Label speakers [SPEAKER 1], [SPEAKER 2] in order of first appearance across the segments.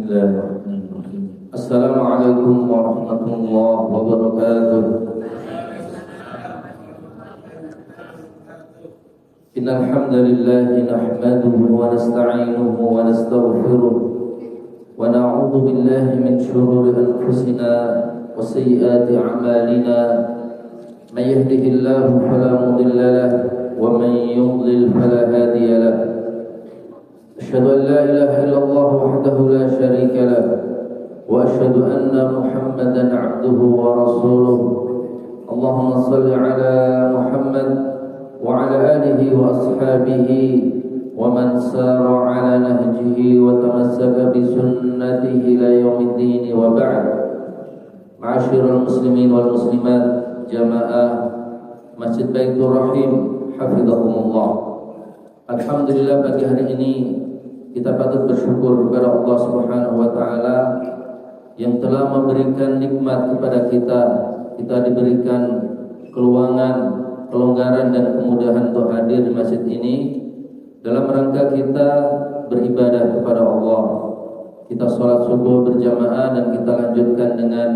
[SPEAKER 1] Bismillahirrahmanirrahim. Assalamualaikum warahmatullahi wabarakatuh. Innal hamdalillah nahmaduhu wa nasta'inuhu wa nastaghfiruh wa na'udzu billahi min shururi anfusina wa sayyiati a'malina. May yahdihillahu fala mudilla lahu wa man yudlil fala hadiya lahu. أشهد أن لا إله إلا الله وحده لا شريك له وأشهد أن محمدا عبده ورسوله. اللهم صل على محمد وعلى آله وأصحابه ومن سار على نهجه وتمسك بسنته إلى يوم الدين وبعد. معاشر المسلمين والمسلمات جماعة Masjid Baitur Rahim hafizahumullah. Alhamdulillah, pagi hari ini kita patut bersyukur kepada Allah Subhanahu wa taala yang telah memberikan nikmat kepada kita. Kita diberikan keluangan, kelonggaran dan kemudahan untuk hadir di masjid ini dalam rangka kita beribadah kepada Allah. Kita sholat subuh berjamaah dan kita lanjutkan dengan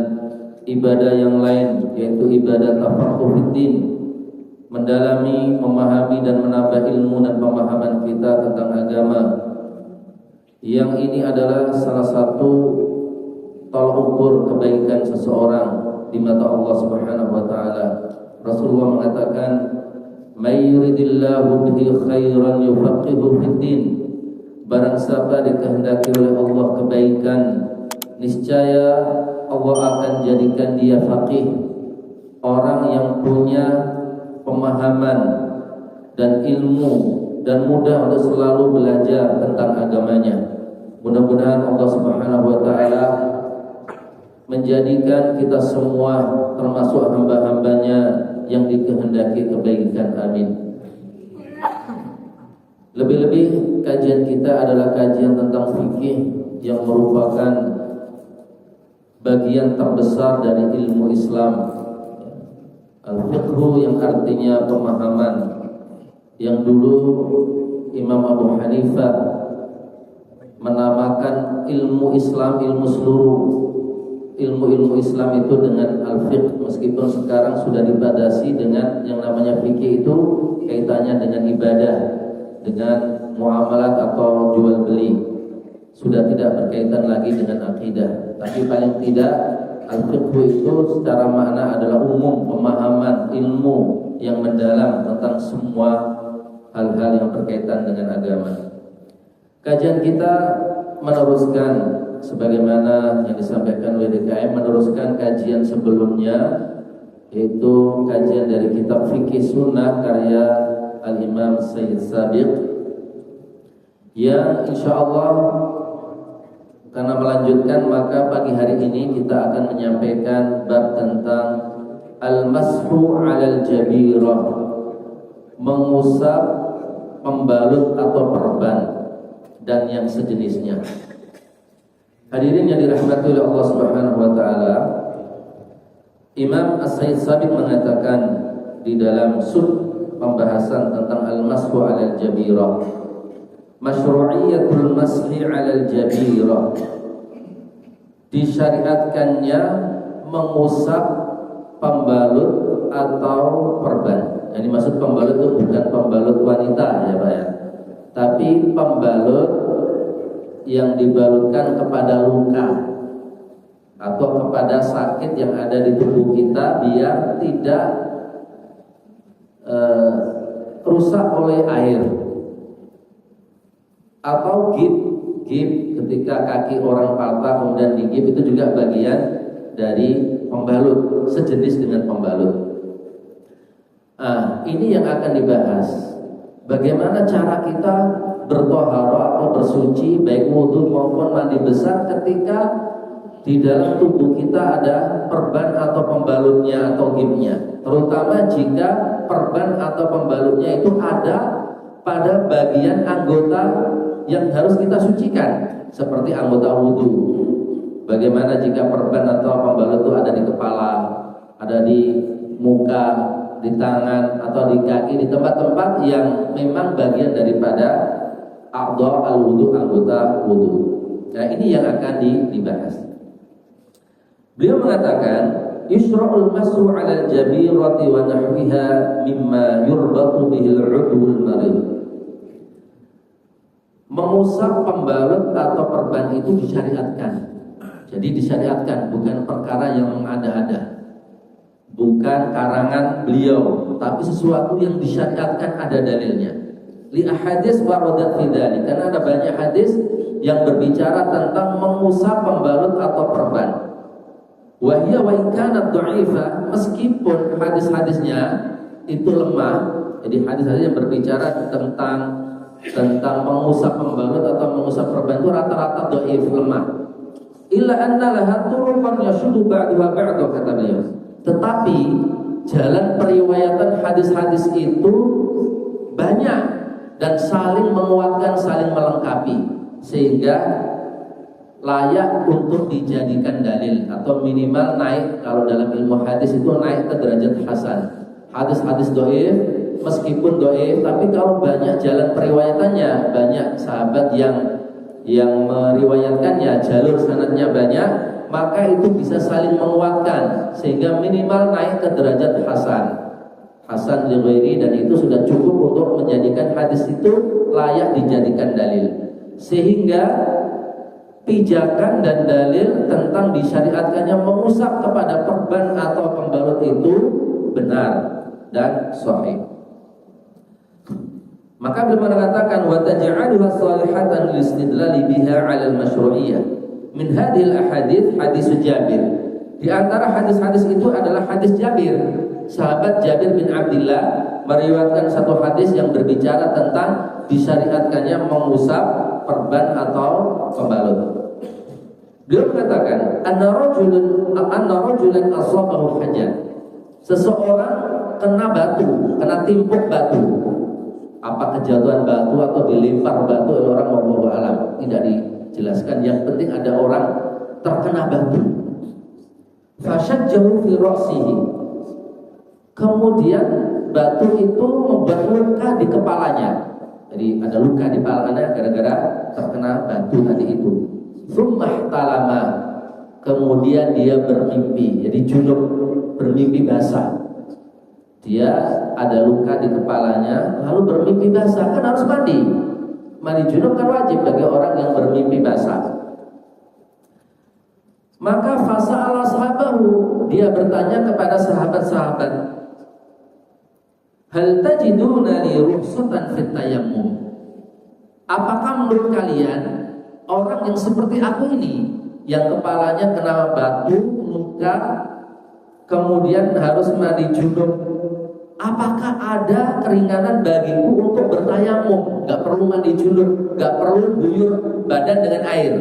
[SPEAKER 1] ibadah yang lain, yaitu ibadah tafaqquh fiddin, mendalami, memahami dan menambah ilmu dan pemahaman kita tentang agama. Yang ini adalah salah satu tolak ukur kebaikan seseorang di mata Allah Subhanahu wa taala. Rasulullah mengatakan, "May yuridillahu bihi khairan yufaqihu fiddin." Barang siapa dikehendaki oleh Allah kebaikan, niscaya Allah akan jadikan dia faqih, orang yang punya pemahaman dan ilmu dan mudah untuk selalu belajar tentang agamanya. Mudah-mudahan Allah Subhanahu wa taala menjadikan kita semua termasuk hamba-hambanya yang dikehendaki kebaikan. Amin. Lebih-lebih kajian kita adalah kajian tentang fikih yang merupakan bagian terbesar dari ilmu Islam. Al-fiqhu yang artinya pemahaman, yang dulu Imam Abu Hanifah menamakan ilmu Islam, ilmu seluruh ilmu-ilmu Islam itu dengan al-fiqh. Meskipun sekarang sudah dibatasi dengan yang namanya fikih, itu kaitannya dengan ibadah, dengan muamalat atau jual beli, sudah tidak berkaitan lagi dengan akidah. Tapi paling tidak al-fiqhu itu secara makna adalah umum, pemahaman, ilmu yang mendalam tentang semua hal-hal yang berkaitan dengan agama. Kajian kita meneruskan sebagaimana yang disampaikan oleh DKM, meneruskan kajian sebelumnya, yaitu kajian dari kitab Fikih Sunnah karya Al-Imam Sayyid Sabiq, yang insyaallah karena melanjutkan, maka pagi hari ini kita akan menyampaikan bab tentang al-mashu 'alal jabirah, mengusap pembalut atau perban dan yang sejenisnya. Hadirin yang dirahmati oleh Allah Subhanahu wa taala, Imam As-Sayyid Sabiq mengatakan di dalam sub pembahasan tentang al-mashu 'alal jabirah, masyru'iyatul mashi 'alal jabirah, disyariatkannya mengusap pembalut atau perban. Yang dimaksud pembalut itu bukan pembalut wanita ya Pak ya, tapi pembalut yang dibalutkan kepada luka atau kepada sakit yang ada di tubuh kita biar tidak rusak oleh air. Atau gip ketika kaki orang patah kemudian digip, itu juga bagian dari pembalut, sejenis dengan pembalut. Ini yang akan dibahas. Bagaimana cara kita bertohara atau bersuci, baik wudu maupun mandi besar, ketika di dalam tubuh kita ada perban atau pembalutnya atau gipnya. Terutama jika perban atau pembalutnya itu ada pada bagian anggota yang harus kita sucikan, seperti anggota wudu. Bagaimana jika perban atau pembalut itu ada di kepala, ada di muka, di tangan atau di kaki, di tempat-tempat yang memang bagian daripada a'dha al-wudu, anggota wudu. Nah, ini yang akan dibahas. Beliau mengatakan, yusra'ul masru 'alal jabirati wa nahwiha mimma yurbatu bihil 'udwul marid. Mengusap pembalut atau perban itu disyariatkan. Jadi disyariatkan, bukan perkara yang mengada-ada, bukan karangan beliau, tapi sesuatu yang disyariatkan, ada dalilnya. Li ahadits waradat fi dzalik, karena ada banyak hadis yang berbicara tentang mengusap pembalut atau perban. Wa hiya wa in kanat dha'ifa, meskipun hadis-hadisnya itu lemah. Jadi hadis-hadis yang berbicara tentang mengusap pembalut atau mengusap perban itu rata-rata dhaif, lemah. Illa anna laha turuqan yashuddu ba'daha ba'da, kata beliau. Tetapi jalan periwayatan hadis-hadis itu banyak dan saling menguatkan, saling melengkapi, sehingga layak untuk dijadikan dalil atau minimal naik, kalau dalam ilmu hadis itu naik ke derajat hasan. Hadis-hadis dhaif meskipun dhaif, tapi kalau banyak jalan periwayatannya, banyak sahabat yang meriwayatkannya, jalur sanadnya banyak, maka itu bisa saling menguatkan sehingga minimal naik ke derajat hasan li ghairi, dan itu sudah cukup untuk menjadikan hadis itu layak dijadikan dalil. Sehingga pijakan dan dalil tentang disyariatkannya mengusap kepada perban atau pembalut itu benar dan sahih. Maka beliau mengatakan wa taj'aluha salihatan listidlali biha 'ala al-masyru'iyyah. Min hadhil ahadits hadis Jabir. Di antara hadis-hadis itu adalah hadis Jabir. Sahabat Jabir bin Abdullah meriwayatkan satu hadis yang berbicara tentang disyariatkannya mengusap perban atau pembalut. Beliau mengatakan anna rajulan asabahu hajat. Seseorang kena batu, kena timpuk batu. Apa kejatuhan batu atau dilempar batu oleh orang, wallahu alam, tidak dijelaskan. Yang penting ada orang terkena batu. Fashajjahu fi ra'sihi. Kemudian batu itu membuat luka di kepalanya. Jadi ada luka di kepalanya gara-gara terkena batu tadi itu. Tsumma ihtalama. Kemudian dia bermimpi, jadi junub, bermimpi basah. Dia ada luka di kepalanya, lalu bermimpi basah, kan harus mandi. Mandi junub kan wajib bagi orang yang bermimpi basah. Maka fasa'ala sahabahu, dia bertanya kepada sahabat-sahabat, hal tajiduna li rukhsatan fit tayammum? Apakah menurut kalian orang yang seperti aku ini, yang kepalanya kena batu, luka, kemudian harus mandi junub, apakah ada keringanan bagiku untuk bertayamum? Gak perlu mandi junub, gak perlu guyur badan dengan air.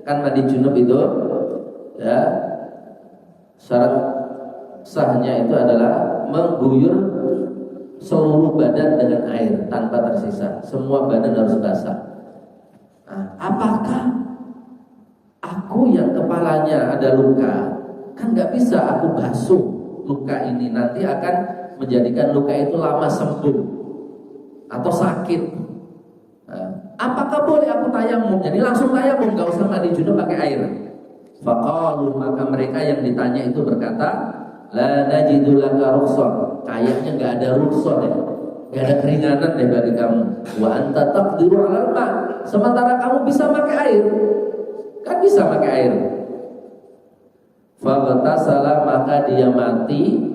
[SPEAKER 1] Kan mandi junub itu ya, syarat sahnya itu adalah mengguyur seluruh badan dengan air tanpa tersisa. Semua badan harus basah. Nah, apakah aku yang kepalanya ada luka, kan gak bisa aku basuh luka ini, nanti akan menjadikan luka itu lama sembuh atau sakit. Nah, apakah boleh aku tayamum? Jadi langsung tayamum, gak usah mandi junub pakai air. Faqalu, maka mereka yang ditanya itu berkata, la najidu laka rukhsah. Kayaknya gak ada rukhsah deh, gak ada keringanan deh bagi kamu. Wa anta taqdiru 'alal ma', sementara kamu bisa pakai air. Kan bisa pakai air. Faghtasala, maka dia mati.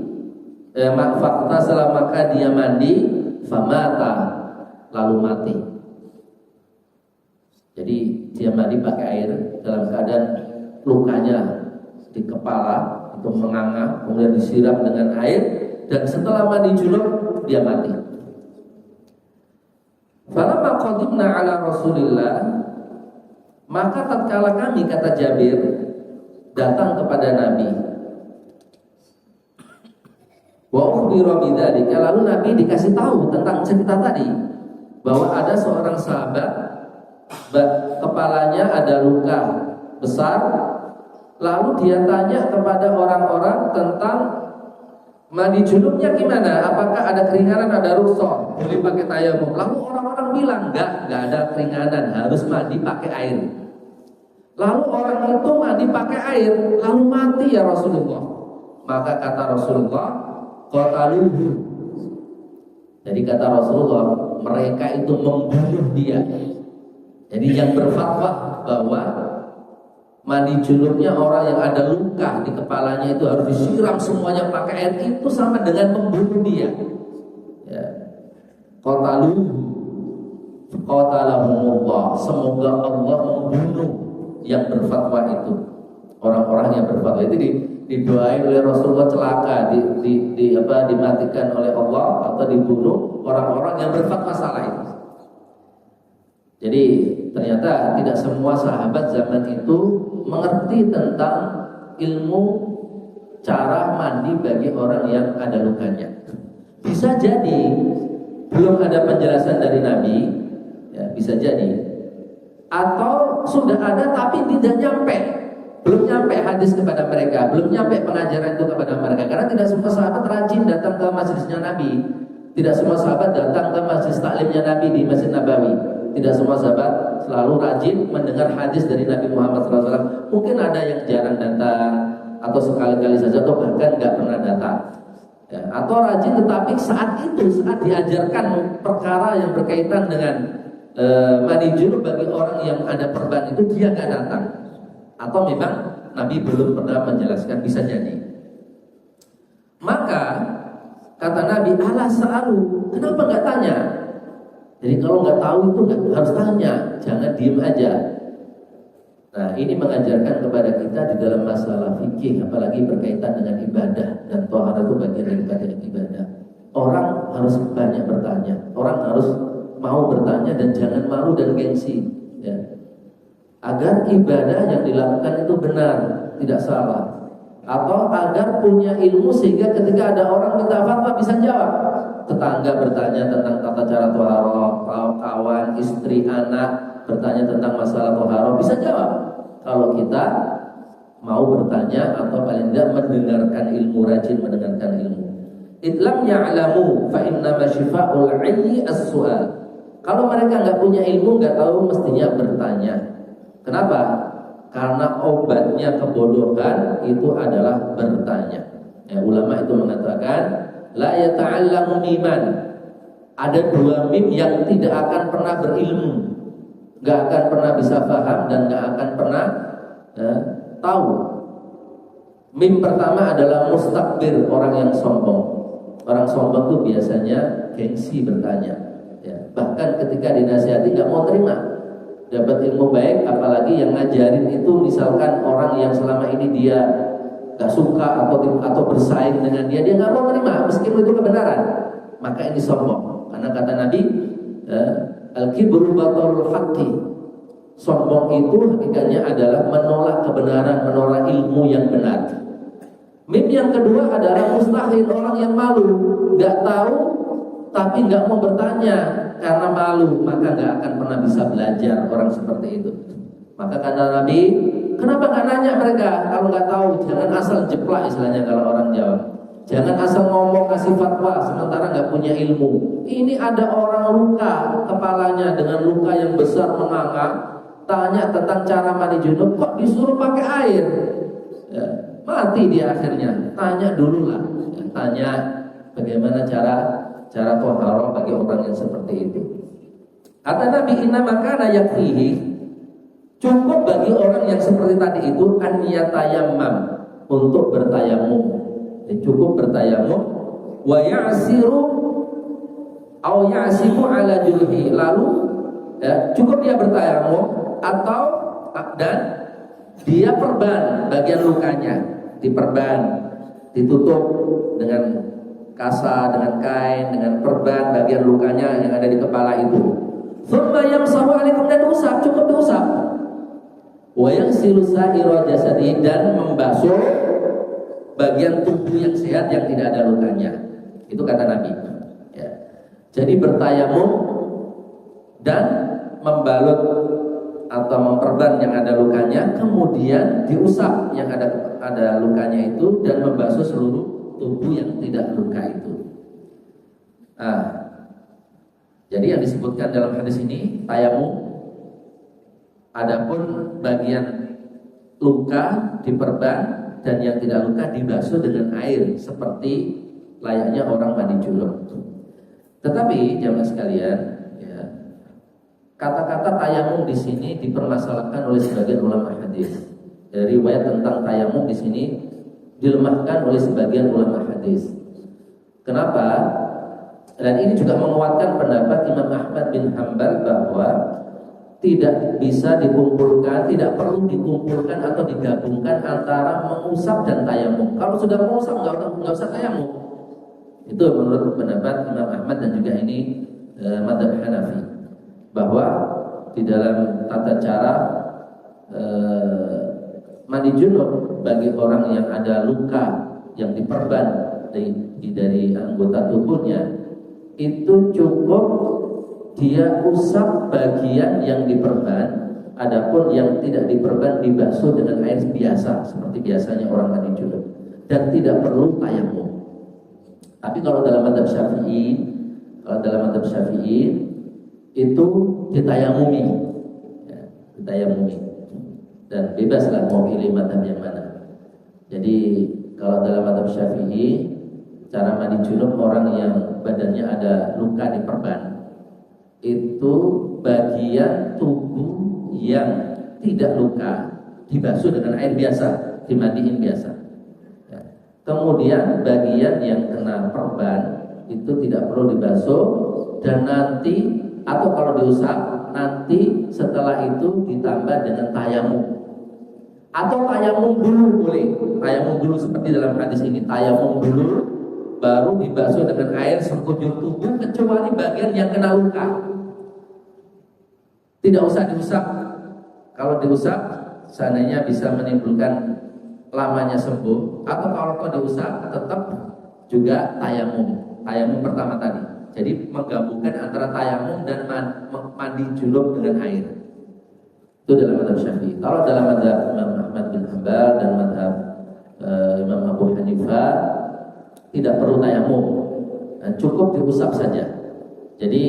[SPEAKER 1] Faghtasala, maka dia mandi. Famata, lalu mati. Jadi dia mandi pakai air dalam keadaan lukanya di kepala itu menganga, kemudian disiram dengan air, dan setelah mandi junub dia mati. Falamma qadimna ala Rasulillah, maka tatkala kami, kata Jabir, datang kepada Nabi, wa ukhbira bidzalika, lalu Nabi dikasih tahu tentang cerita tadi, bahwa ada seorang sahabat kepalanya ada luka besar. Lalu dia tanya kepada orang-orang tentang mandi junubnya gimana, apakah ada keringanan, ada rukhsah, boleh pakai tayamum. Lalu orang-orang bilang enggak ada keringanan, harus mandi pakai air. Lalu orang itu mandi pakai air, lalu mati ya Rasulullah. Maka kata Rasulullah, qataluhu. Jadi kata Rasulullah, mereka itu membunuh dia. Jadi yang berfatwa bahwa mandi junubnya orang yang ada luka di kepalanya itu harus disiram semuanya pakai air, itu sama dengan membunuh dia. Ya. Qataluhu, qatalahumullah. Semoga Allah membunuh yang berfatwa itu, orang-orang yang berfatwa itu didoain oleh Rasulullah celaka, dimatikan oleh Allah atau dibunuh orang-orang yang berfatwa salah itu. Jadi ternyata tidak semua sahabat zaman itu mengerti tentang ilmu cara mandi bagi orang yang ada lukanya. Bisa jadi belum ada penjelasan dari Nabi, ya, bisa jadi. Atau sudah ada tapi tidak nyampe, belum nyampe hadis kepada mereka, belum nyampe pengajaran itu kepada mereka. Karena tidak semua sahabat rajin datang ke majelisnya Nabi, tidak semua sahabat datang ke majelis taklimnya Nabi di Masjid Nabawi, tidak semua sahabat selalu rajin mendengar hadis dari Nabi Muhammad SAW. Mungkin ada yang jarang datang, atau sekali-kali saja, atau bahkan nggak pernah datang. Ya, atau rajin tetapi saat diajarkan perkara yang berkaitan dengan mandi junub bagi orang yang ada perban itu, dia nggak datang, atau memang Nabi belum pernah menjelaskan, bisa jadi. Maka kata Nabi, ala sa'alu, kenapa nggak tanya? Jadi kalau nggak tahu itu nggak harus tanya, jangan diem aja. Nah, ini mengajarkan kepada kita di dalam masalah fikih, apalagi berkaitan dengan ibadah, dan thaharah itu bagian dari ibadah. Orang harus banyak bertanya, orang harus mau bertanya dan jangan malu dan gengsi, ya. Agar ibadah yang dilakukan itu benar, tidak salah, atau agar punya ilmu sehingga ketika ada orang minta fatwa bisa jawab. Tetangga bertanya tentang tata cara thaharah, kawan, istri, anak bertanya tentang masalah thaharah, bisa jawab. Kalau kita mau bertanya atau paling tidak mendengarkan ilmu, rajin mendengarkan ilmu. Idlam ya'lamu fa innama syifa'ul 'ayyi as-su'al. Kalau mereka nggak punya ilmu, nggak tahu, mestinya bertanya. Kenapa? Karena obatnya kebodohan itu adalah bertanya. Ya, ulama itu mengatakan, la yata'allamu miman. Ada dua mim yang tidak akan pernah berilmu, nggak akan pernah bisa paham dan nggak akan pernah tahu. Mim pertama adalah mustakbir, orang yang sombong. Orang sombong itu biasanya gengsi bertanya. Ya, bahkan ketika dinasihati nggak mau terima, dapat ilmu baik, apalagi yang ngajarin itu misalkan orang yang selama ini dia nggak suka atau bersaing dengan dia nggak mau terima meskipun itu kebenaran, maka ini sombong. Karena kata Nabi, al-kibru batarul haqqi, sombong itu hakikatnya adalah menolak kebenaran, menolak ilmu yang benar. Mim yang kedua adalah mustahil, orang yang malu, nggak tahu tapi nggak mau bertanya karena malu, maka nggak akan pernah bisa belajar orang seperti itu. Maka kata Nabi, kenapa nggak nanya mereka kalau nggak tahu? Jangan asal jeplak, istilahnya kalau orang Jawa. Jangan asal ngomong kasih fatwa sementara nggak punya ilmu. Ini ada orang luka kepalanya dengan luka yang besar menganga, tanya tentang cara mandi junub, kok disuruh pakai air? Ya, mati dia akhirnya. Tanya dulu lah, ya, tanya bagaimana cara thaharah bagi orang yang seperti itu. Kata Nabi, inna makana yakfihi, cukup bagi orang yang seperti tadi itu an yatayammam, untuk bertayamum. Cukup bertayamum, wa ya'siru au ya'simu ala julhi, lalu ya, cukup dia bertayamum atau dan dia perban bagian lukanya, diperban, ditutup dengan kasa, dengan kain, dengan perban bagian lukanya yang ada di kepala itu. Tsumma yamsahu alaikum, dan diusap, cukup diusap. Wa yaghsilu sa'ira jasadi, dan membasuh bagian tubuh yang sehat yang tidak ada lukanya. Itu kata Nabi. Ya. Jadi bertayamum dan membalut atau memperban yang ada lukanya, kemudian diusap yang ada lukanya itu, dan membasuh seluruh tubuh yang tidak luka itu. Nah, jadi yang disebutkan dalam hadis ini tayamum. Adapun bagian luka diperban dan yang tidak luka dibasuh dengan air seperti layaknya orang mandi junub. Tetapi jamaah sekalian, ya, kata-kata tayamum di sini dipermasalahkan oleh sebagian ulama hadis. Riwayat tentang tayamum di sini dilemahkan oleh sebagian ulama hadis. Kenapa? Dan ini juga menguatkan pendapat Imam Ahmad bin Hanbal bahwa tidak bisa dikumpulkan, tidak perlu dikumpulkan atau digabungkan antara mengusap dan tayamum. Kalau sudah mengusap nggak usah tayamum. Itu menurut pendapat Imam Ahmad dan juga ini mazhab Hanafi, bahwa di dalam tata cara mandi junub bagi orang yang ada luka yang diperban dari anggota tubuhnya, itu cukup dia usap bagian yang diperban, adapun yang tidak diperban dibasuh dengan air biasa seperti biasanya orang mandi junub dan tidak perlu tayamum. Tapi kalau dalam mazhab Syafi'i itu ditayamumi, ya, ditayamumi dan bebaslah mau pilih mazhab yang mana. Jadi kalau dalam mazhab Syafi'i, cara mandi junub orang yang badannya ada luka diperban, itu bagian tubuh yang tidak luka dibasuh dengan air biasa, dimandiin biasa. Ya. Kemudian bagian yang kena perban itu tidak perlu dibasuh, dan nanti atau kalau diusap nanti setelah itu ditambah dengan tayamum. Atau tayamum dulu boleh, tayamum dulu seperti dalam hadis ini, tayamum dulu baru dibasuh dengan air sekujur tubuh kecuali bagian yang kena luka. Tidak usah diusap. Kalau diusap seandainya bisa menimbulkan lamanya sembuh, atau kalau diusap tetap juga tayamum. Tayamum pertama tadi. Jadi menggabungkan antara tayamum dan mandi junub dengan air. Itu dalam mazhab Syafi'i. Kalau dalam mazhab Imam Ahmad bin Hanbal dan mazhab Imam Abu Hanifah tidak perlu tayamum, cukup diusap saja. Jadi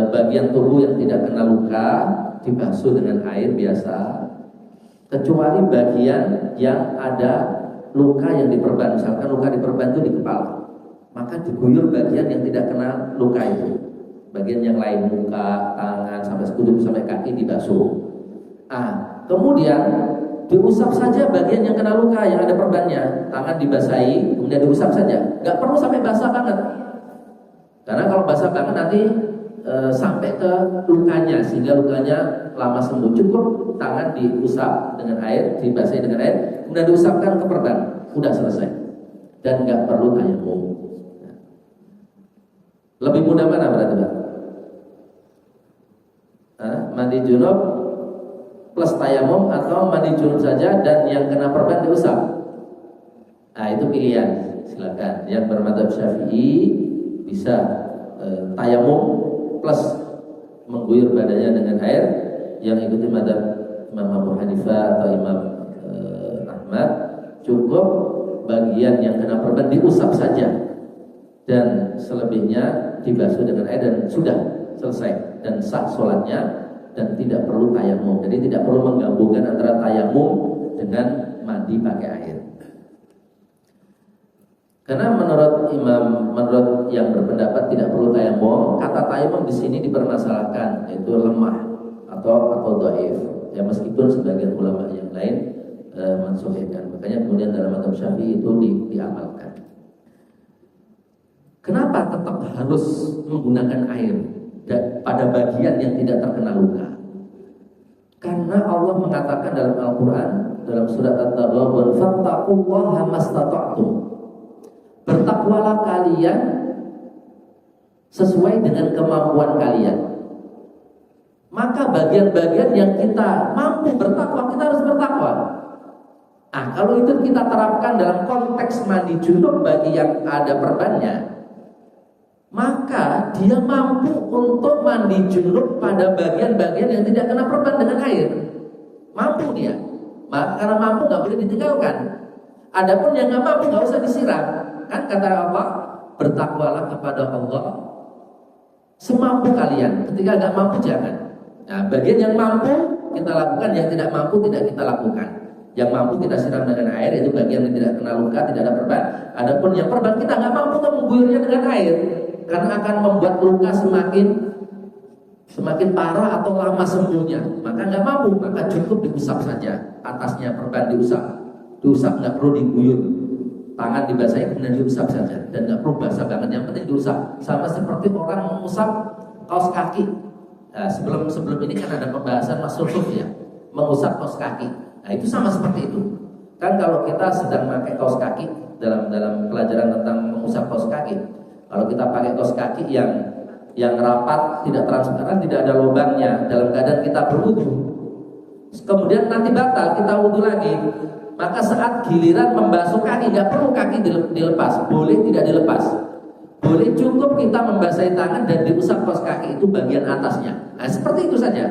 [SPEAKER 1] bagian tubuh yang tidak kena luka dibasuh dengan air biasa, kecuali bagian yang ada luka yang diperban. Misalkan luka diperban itu di kepala, maka diguyur bagian yang tidak kena luka itu. Bagian yang lain, muka, tangan, sampai sekujur sampai kaki dibasuh. Kemudian diusap saja bagian yang kena luka, yang ada perbannya. Tangan dibasahi, kemudian diusap saja. Gak perlu sampai basah banget, karena kalau basah banget nanti sampai ke lukanya, sehingga lukanya lama sembuh. Cukup tangan diusap dengan air, dibasahi dengan air, kemudian diusapkan ke perban, udah selesai. Dan gak perlu tayamum. Lebih mudah mana berarti, Pak? Mandi junub plus tayamum, atau mandi junub saja dan yang kena perban diusap? Itu pilihan, silakan. Yang bermadzhab Syafi'i bisa tayamum plus mengguyur badannya dengan air. Yang ikuti madzhab Imam Abu Hanifah atau Imam Ahmad, cukup bagian yang kena perban diusap saja dan selebihnya dibasuh dengan air dan sudah selesai dan sah sholatnya, dan tidak perlu tayamum. Jadi tidak perlu menggabungkan antara tayamum dengan mandi pakai air. Karena menurut yang berpendapat tidak perlu tayamum, kata tayamum di sini dipermasalahkan, yaitu lemah atau dhaif. Ya, meskipun sebagian ulama yang lain mensahihkan. Makanya kemudian dalam mazhab Syafi'i itu diamalkan. Kenapa tetap harus menggunakan air pada bagian yang tidak terkena luka? Karena Allah mengatakan dalam Al-Quran, dalam surat At-Taghabun, fattaqullaha mastata'tum. Bertakwalah kalian sesuai dengan kemampuan kalian. Maka bagian-bagian yang kita mampu bertakwa, kita harus bertakwa. Kalau itu kita terapkan dalam konteks mandi junub bagi yang ada perbannya, maka dia mampu untuk mandi junub pada bagian-bagian yang tidak kena perban dengan air. Mampu dia. Karena mampu gak boleh ditinggalkan. Adapun yang gak mampu gak usah disiram. Kan kata Allah, bertakwalah kepada Allah semampu kalian. Ketika gak mampu jangan. Bagian yang mampu kita lakukan, yang tidak mampu tidak kita lakukan. Yang mampu kita siram dengan air, itu bagian yang tidak kena luka, tidak ada perban. Adapun yang perban kita nggak mampu mengguyurnya dengan air, karena akan membuat luka semakin parah atau lama sembuhnya. Maka nggak mampu, maka cukup diusap saja. Atasnya perban diusap nggak perlu diguyur. Tangan dibasahi kemudian diusap saja, dan nggak perlu basah banget. Yang penting diusap. Sama seperti orang mengusap kaos kaki. Nah, sebelum ini kan ada pembahasan masuk ya, mengusap kaos kaki. Nah, itu sama seperti itu. Kan kalau kita sedang pakai kaos kaki dalam pelajaran tentang mengusap kaos kaki, kalau kita pakai kaos kaki yang rapat, tidak transparan, tidak ada lubangnya, dalam keadaan kita berwudu, kemudian nanti batal kita wudu lagi, maka saat giliran membasuh kaki, nggak perlu kaki dilepas, boleh tidak dilepas, boleh cukup kita membasahi tangan dan diusap kaos kaki itu bagian atasnya. Nah, seperti itu saja.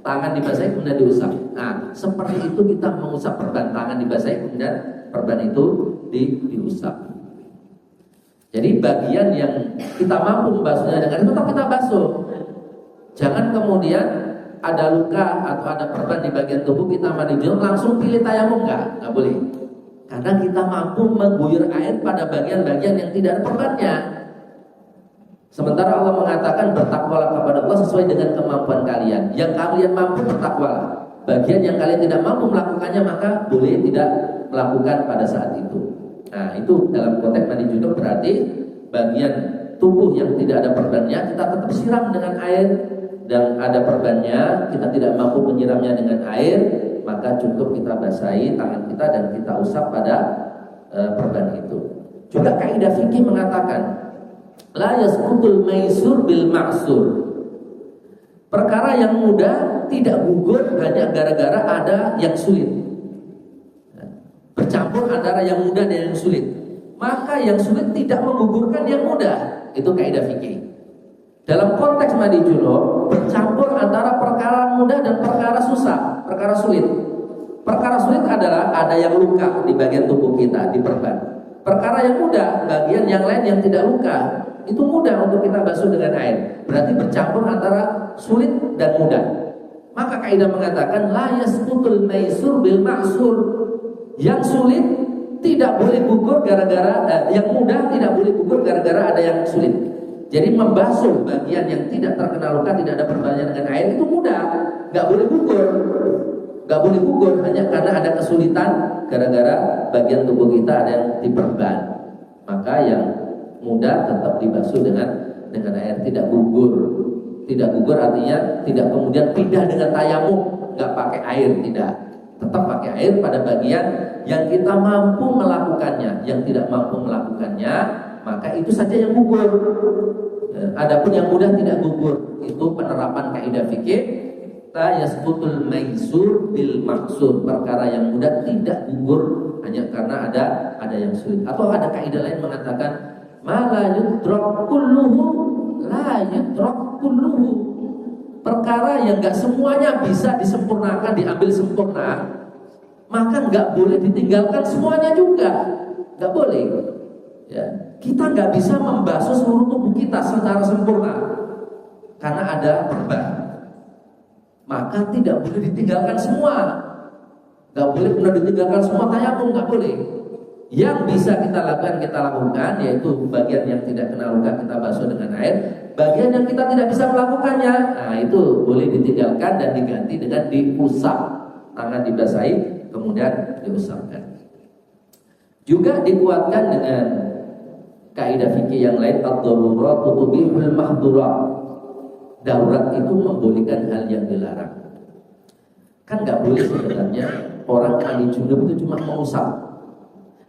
[SPEAKER 1] Tangan dibasahi kemudian diusap. Nah, seperti itu kita mengusap perban, tangan dibasahi kemudian perban itu diusap. Jadi bagian yang kita mampu membasuhnya dengan itu tetap kita basuh. Jangan kemudian ada luka atau ada perban di bagian tubuh kita mandi junub langsung pilih tayamum, nggak boleh. Karena kita mampu mengguyur air pada bagian-bagian yang tidak ada perbannya. Sementara Allah mengatakan bertakwalah kepada Allah sesuai dengan kemampuan kalian. Yang kalian mampu bertakwalah. Bagian yang kalian tidak mampu melakukannya maka boleh tidak melakukan pada saat itu. Nah, itu dalam konteks mandi junub berarti bagian tubuh yang tidak ada perbannya kita tetap siram dengan air, dan ada perbannya kita tidak mampu menyiramnya dengan air, maka cukup kita basahi tangan kita dan kita usap pada perban itu. Juga kaidah fikih mengatakan la yasqutul maisur bil ma'sur. Perkara yang mudah tidak gugur hanya gara-gara ada yang sulit. Bercampur antara yang mudah dan yang sulit. Maka yang sulit tidak menggugurkan yang mudah. Itu kaidah fikih. Dalam konteks mandi junub, bercampur antara perkara mudah dan perkara susah, perkara sulit. Perkara sulit adalah ada yang luka di bagian tubuh kita, di perban. Perkara yang mudah, bagian yang lain yang tidak luka, itu mudah untuk kita basuh dengan air. Berarti bercampur antara sulit dan mudah. Maka kaidah mengatakan la yasqutul maisur bil ma'sur. Yang sulit tidak boleh gugur gara-gara yang mudah tidak boleh gugur gara-gara ada yang sulit. Jadi membasuh bagian yang tidak terkena luka, tidak ada perbannya dengan air itu mudah, nggak boleh gugur. Nggak boleh gugur hanya karena ada kesulitan gara-gara bagian tubuh kita ada yang diperban. Maka yang mudah tetap dibasuh dengan air, tidak gugur. Tidak gugur artinya tidak kemudian pindah dengan tayamum, nggak pakai air, tidak. Tetap pakai air pada bagian yang kita mampu melakukannya. Yang tidak mampu melakukannya, maka itu saja yang gugur. Adapun yang mudah tidak gugur. Itu penerapan kaidah fikih. La yasqutul maisur bil maksur. Perkara yang mudah tidak gugur hanya karena ada yang sulit. Atau ada kaidah lain mengatakan ma la yudrak kulluhu la yudrak kulluhu. Perkara yang nggak semuanya bisa disempurnakan, diambil sempurna, maka nggak boleh ditinggalkan semuanya juga, nggak boleh. Ya, kita nggak bisa membasuh seluruh tubuh kita secara sempurna karena ada perban. Maka tidak boleh ditinggalkan semua, nggak boleh benar ditinggalkan semua tayamum, nggak boleh. Yang bisa kita lakukan yaitu bagian yang tidak kena luka kita basuh dengan air. Bagian yang kita tidak bisa melakukannya, nah itu boleh ditinggalkan dan diganti dengan diusap. Tangan dibasahi kemudian diusapkan. Juga dikuatkan dengan kaidah fikih yang lain, ad-darurat tubihul mahdurat. Darurat itu membolehkan hal yang dilarang. Kan nggak boleh sebenarnya orang mandi junub itu cuma mengusap.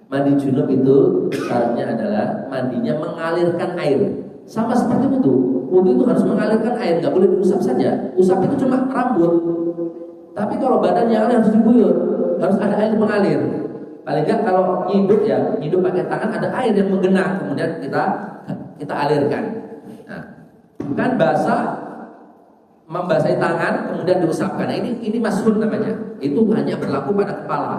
[SPEAKER 1] Mandi junub itu syaratnya adalah mandinya mengalirkan air. Sama seperti wudu. Wudu itu harus mengalirkan air, nggak boleh diusap saja. Usap itu cuma rambut. Tapi kalau badan yang lain harus diguyur, harus ada air mengalir. Paling nggak kalau nyidup pakai tangan ada air yang menggenang, kemudian kita alirkan. Nah, bukan basah, membasahi tangan kemudian diusapkan. Nah, ini masyhur namanya. Itu hanya berlaku pada kepala,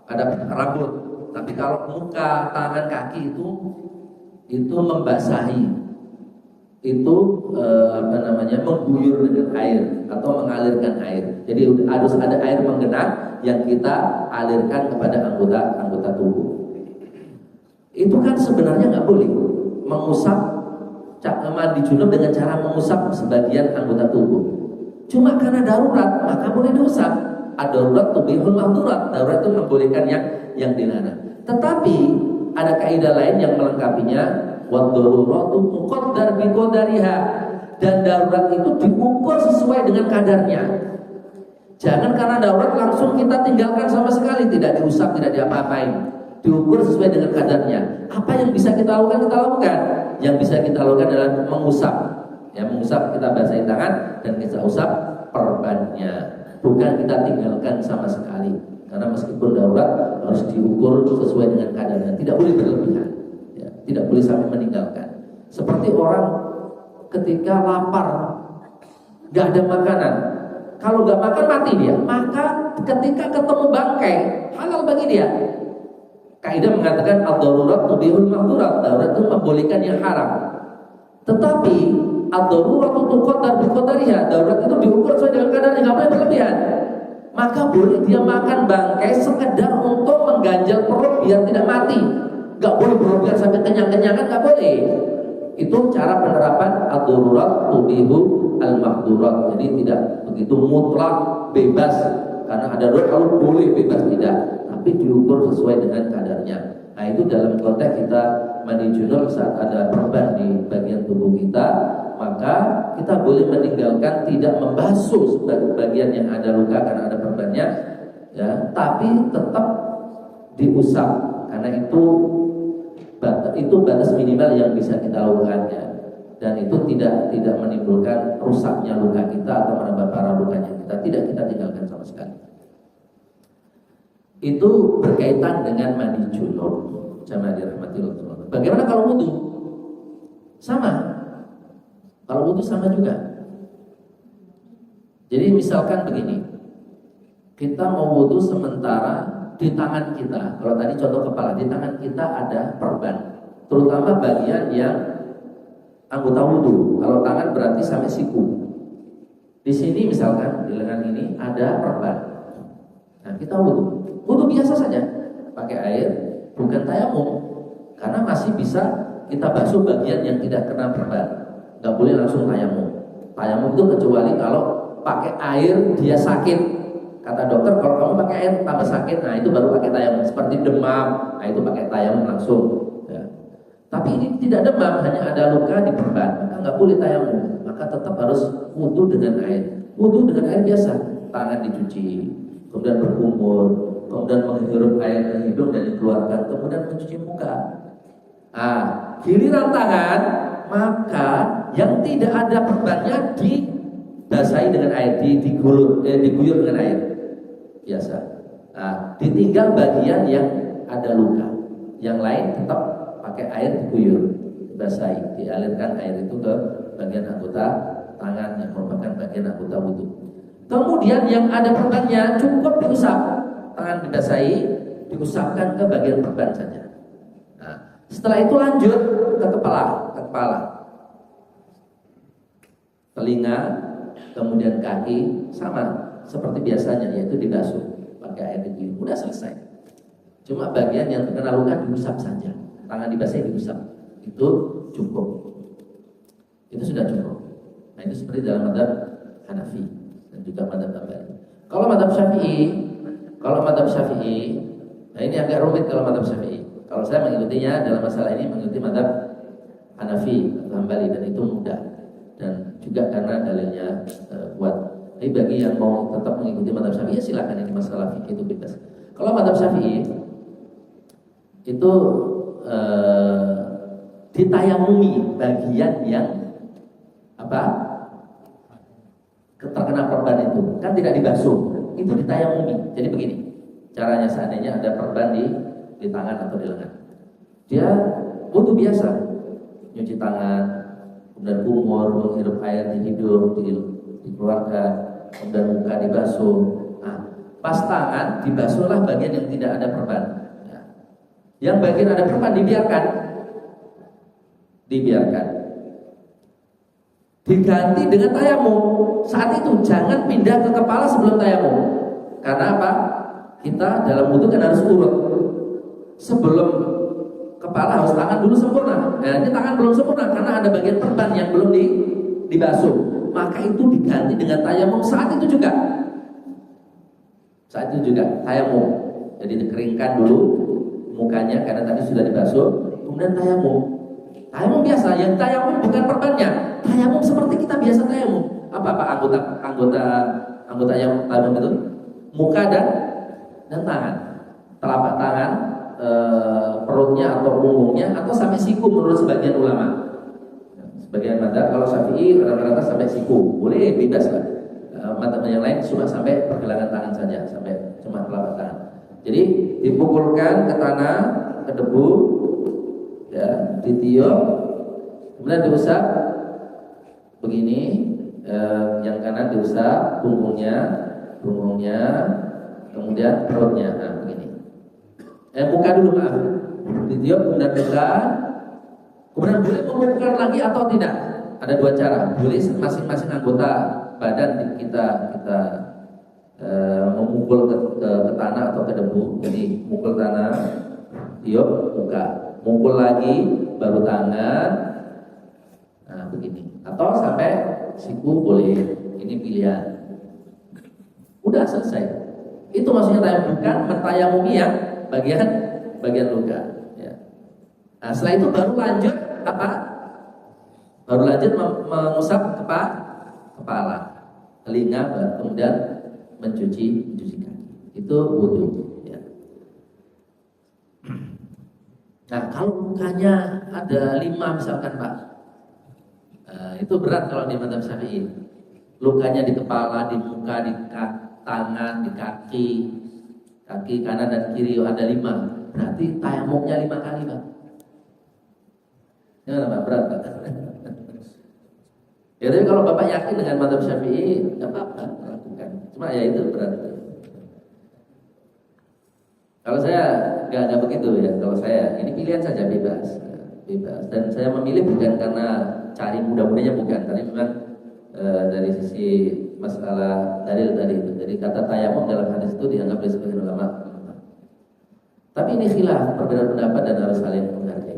[SPEAKER 1] pada rambut. Tapi kalau muka, tangan, kaki itu membasahi. itu mengguyur dengan air atau mengalirkan air. Jadi harus ada air menggenang yang kita alirkan kepada anggota tubuh. Itu kan sebenarnya nggak boleh mengusap mandi junub dengan cara mengusap sebagian anggota tubuh. Cuma karena darurat maka boleh diusap. Ad-darurat tubihul mahdurat. Darurat itu membolehkan yang dilarang. Tetapi ada kaidah lain yang melengkapinya. Wad-daruratu tuqaddar biqadariha. Dan darurat itu diukur sesuai dengan kadarnya. Jangan karena darurat langsung kita tinggalkan sama sekali, tidak diusap, tidak diapa-apain. Diukur sesuai dengan kadarnya. Apa yang bisa kita lakukan, kita lakukan. Yang bisa kita lakukan adalah mengusap. Ya, mengusap, kita basahin tangan dan kita usap perbannya. Bukan kita tinggalkan sama sekali. Karena meskipun darurat harus diukur sesuai dengan kadarnya. Tidak boleh berlebihan. Ya, tidak boleh sampai meninggalkan. Seperti orang ketika lapar, gak ada makanan. Kalau gak makan mati dia. Maka ketika ketemu bangkai, halal bagi dia. Kaidah mengatakan ad-darurat tubihul mahdurat. Darurat itu membolehkan yang haram. Tetapi ad-darurat tuqaddar biqadariha. Darurat itu diukur sesuai dengan kadarnya, enggak boleh berlebihan. Maka boleh dia makan bangkai sekedar untuk mengganjal perut biar tidak mati. Enggak boleh berlebihan sampai kenyang-kenyangan, enggak boleh. Itu cara penerapan ad-darurat tubihul al-mahdurat. Jadi tidak begitu mutlak bebas. Karena ada darurat kalau boleh bebas, tidak. Tapi diukur sesuai dengan kadarnya. Nah, itu dalam konteks kita mandi junub saat ada perban di bagian tubuh kita, maka kita boleh meninggalkan, tidak membasuh bagian yang ada luka karena ada perbannya, ya, tapi tetap diusap karena itu batas minimal yang bisa kita lakukannya, dan itu tidak menimbulkan rusaknya luka kita atau menambah parah lukanya kita tinggalkan sama sekali. Itu berkaitan dengan mandi junub. Jamaah dirahmati Allah. Bagaimana kalau wudu? Sama. Kalau wudu sama juga. Jadi misalkan begini, kita mau wudu sementara di tangan kita. Kalau tadi contoh kepala, di tangan kita ada perban, terutama bagian yang anggota wudu. Kalau tangan berarti sampai siku. Di sini misalkan di lengan ini ada perban. Nah, kita wudu biasa saja, pakai air, bukan tayamum, karena masih bisa kita basuh bagian yang tidak kena perban. Gak boleh langsung tayamum. Tayamum itu kecuali kalau pakai air dia sakit. Kata dokter kalau kamu pakai air tambah sakit, nah itu baru pakai tayamum. Seperti demam, nah itu pakai tayamum langsung. Ya. Tapi ini tidak demam, hanya ada luka di perban, maka nggak boleh tayamum. Maka tetap harus wudu dengan air. Wudu dengan air biasa, tangan dicuci, kemudian berkumur, kemudian menghirup air ke hidung dan dikeluarkan, kemudian mencuci muka. Nah, giliran tangan, maka yang tidak ada perbannya dibasahi dengan air, diguyur dengan air biasa. Nah, ditinggal bagian yang ada luka, yang lain tetap pakai air diguyur, dibasahi, dialirkan air itu ke bagian anggota tangan yang merupakan bagian anggota wudu. Kemudian yang ada perbannya cukup diusap, tangan dibasahi, diusapkan ke bagian perban saja. Nah, setelah itu lanjut ke kepala, telinga, kemudian kaki, sama seperti biasanya, yaitu dibasuh pakai air diguyur. Udah selesai. Cuma bagian yang terkena luka diusap saja, tangan dibasahi, diusap, itu cukup. Itu sudah cukup. Nah, itu seperti dalam madzhab Hanafi dan juga madzhab Hambali. Kalau madzhab Syafi'i, nah ini agak rumit kalau madzhab Syafi'i. Kalau saya mengikutinya dalam masalah ini mengikuti madzhab Hanafi atau Hambali, dan itu mudah, dan juga karena dalilnya kuat. Tapi bagi yang mau tetap mengikuti madzhab Syafi'i, ya silakan, ini masalah fikih itu bebas. Kalau madzhab Syafi'i itu ditayamumi bagian yang terkena perban itu, kan tidak dibasuh, itu ditayamumi. Jadi begini caranya, seandainya ada perban di tangan atau di lengan, dia wudu biasa, nyuci tangan, kemudian kumur, menghirup air di hidung, dikeluarkan, kemudian muka dibasuh. Nah, pas tangan dibasuhlah bagian yang tidak ada perban. Nah, yang bagian ada perban dibiarkan. diganti dengan tayamum. Saat itu jangan pindah ke kepala sebelum tayamum. Karena apa? Kita dalam wudu kan harus urut. Sebelum kepala harus tangan dulu sempurna. Nah, ini tangan belum sempurna karena ada bagian perban yang belum dibasuh. Maka itu diganti dengan tayamum saat itu juga. Saat itu juga tayamum. Jadi dikeringkan dulu mukanya karena tadi sudah dibasuh, kemudian tayamum. Tayamum biasa, yang tayamum bukan perbannya. Tayamum seperti kita biasa tayamum. Apa anggota yang tayamum itu? Muka dan tangan. Telapak tangan, perutnya atau punggungnya atau sampai siku menurut sebagian ulama. Sebagian madzhab kalau Syafi'i rata-rata sampai siku. Boleh bebas lah. Madzhab yang lain cuma sampai pergelangan tangan saja, sampai cuma telapak tangan. Jadi dipukulkan ke tanah, ke debu, ya, ditiup, kemudian diusap begini, yang kanan diusap punggungnya, kemudian perutnya, nah begini. Muka dulu maaf, ditiup kemudian muka, kemudian boleh memukul lagi atau tidak? Ada dua cara, boleh masing-masing anggota badan kita memukul ke tanah atau ke debu. Jadi mukul tanah, tiup muka, mukul lagi baru tangan. Nah begini. Atau sampai siku boleh. Ini pilihan. Udah selesai. Itu maksudnya tayamum, bukan mentayamumi yang bagian luka. Ya. Nah setelah itu baru lanjut apa? Baru lanjut mengusap kepala, telinga, kemudian mencuci kaki. Itu wudu. Ya. Nah kalau lukanya ada 5 misalkan Pak, itu berat kalau di madzhab Syafi'i. Lukanya di kepala, di muka, di tangan, di kaki kanan dan kiri ada 5. Berarti tayamumnya 5 kali Pak. Ini Pak berat Pak. Ya tapi kalau Bapak yakin dengan madzhab Syafi'i, enggak apa-apa lakukan. Cuma ya itu berat. Kalau saya enggak begitu ya. Kalau saya ini pilihan saja bebas. Dan saya memilih bukan karena cari mudah-mudahnya bukan. Tapi memang dari sisi masalah dalil tadi itu. Jadi kata tayamum dalam hadis itu dianggap oleh sebagian ulama. Tapi ini khilaf, perbedaan pendapat dan harus saling menghargai.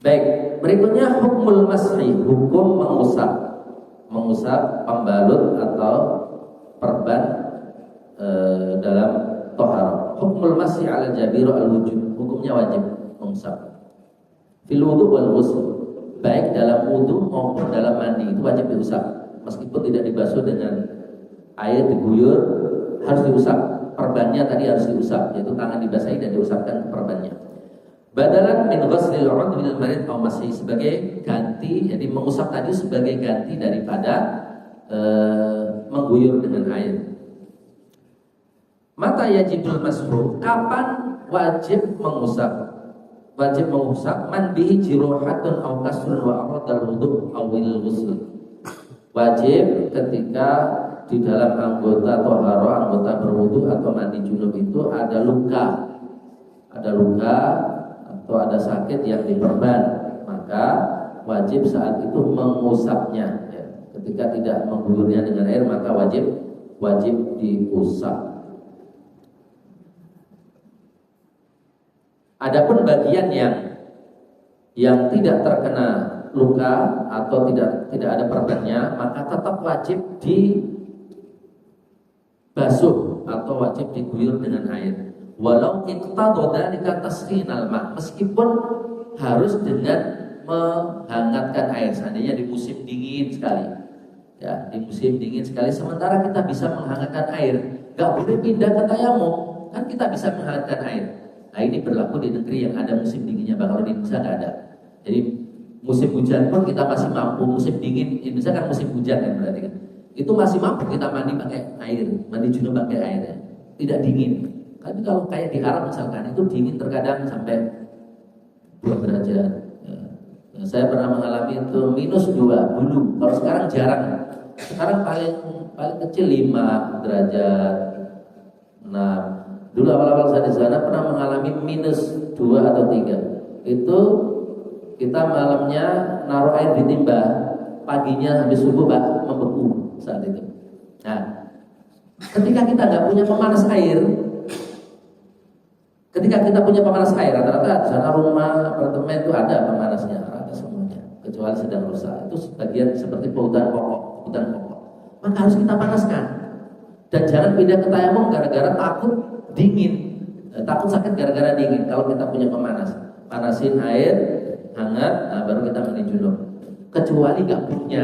[SPEAKER 1] Baik, berikutnya hukmul masri, hukum mengusap pembalut atau perban dalam thaharah. Hukmul masri 'ala jabir al-wujub, hukumnya wajib mengusap. Fil wudu wal ghusl, baik dalam wudu maupun dalam mandi itu wajib diusap. Meskipun tidak dibasuh dengan air diguyur, harus diusap. Perbannya tadi harus diusap, yaitu tangan dibasahi dan diusapkan perbannya. Badalan min ghuslil 'udwi minal marid aw masih, sebagai ganti, jadi mengusap tadi sebagai ganti daripada mengguyur dengan air. Mata yajibul mashu, kapan wajib mengusap? Wajib mengusap man bihi jiruhatun aw kasrun wa aradal wudu aw wil ghusl. Wajib ketika di dalam anggota thaharah, anggota berwudu atau mandi junub itu ada luka atau ada sakit yang diperban, maka wajib saat itu mengusapnya. Ya. Ketika tidak mengguyurnya dengan air, maka wajib diusap. Adapun bagian yang tidak terkena luka atau tidak ada perbannya, maka tetap wajib dibasuh atau wajib diguyur dengan air. Walau iqtadha tasqinal ma, meskipun harus dengan menghangatkan air. Seandainya di musim dingin sekali, ya di musim dingin sekali, sementara kita bisa menghangatkan air, nggak boleh pindah ke tayamum, kan kita bisa menghangatkan air. Nah ini berlaku di negeri yang ada musim dinginnya, kalau di Indonesia nggak ada. Jadi musim hujan pun kita masih mampu, musim dingin Indonesia kan musim hujan kan berarti kan, itu masih mampu kita mandi pakai air, mandi junub pakai air, ya. Tidak dingin. Tapi kalau kayak di Arab misalkan, itu dingin terkadang sampai 2 derajat. Ya. Saya pernah mengalami itu -2 dulu. Kalau sekarang jarang. Sekarang paling kecil 5 derajat. Nah, dulu awal-awal saya di sana pernah mengalami -2 atau 3. Itu Kita malamnya naruh air di timba, paginya habis subuh Pak membeku saat itu. Nah, ketika kita nggak punya pemanas air, rata-rata di sana rumah, apartemen itu ada pemanasnya, rata semuanya, kecuali sedang rusak. Itu sebagian seperti kebutuhan pokok. Maka harus kita panaskan. Dan jangan pindah ke tayamum gara-gara takut dingin, takut sakit gara-gara dingin. Kalau kita punya pemanas, panasin air hangat, nah baru kita mandi junub. Kecuali nggak punya,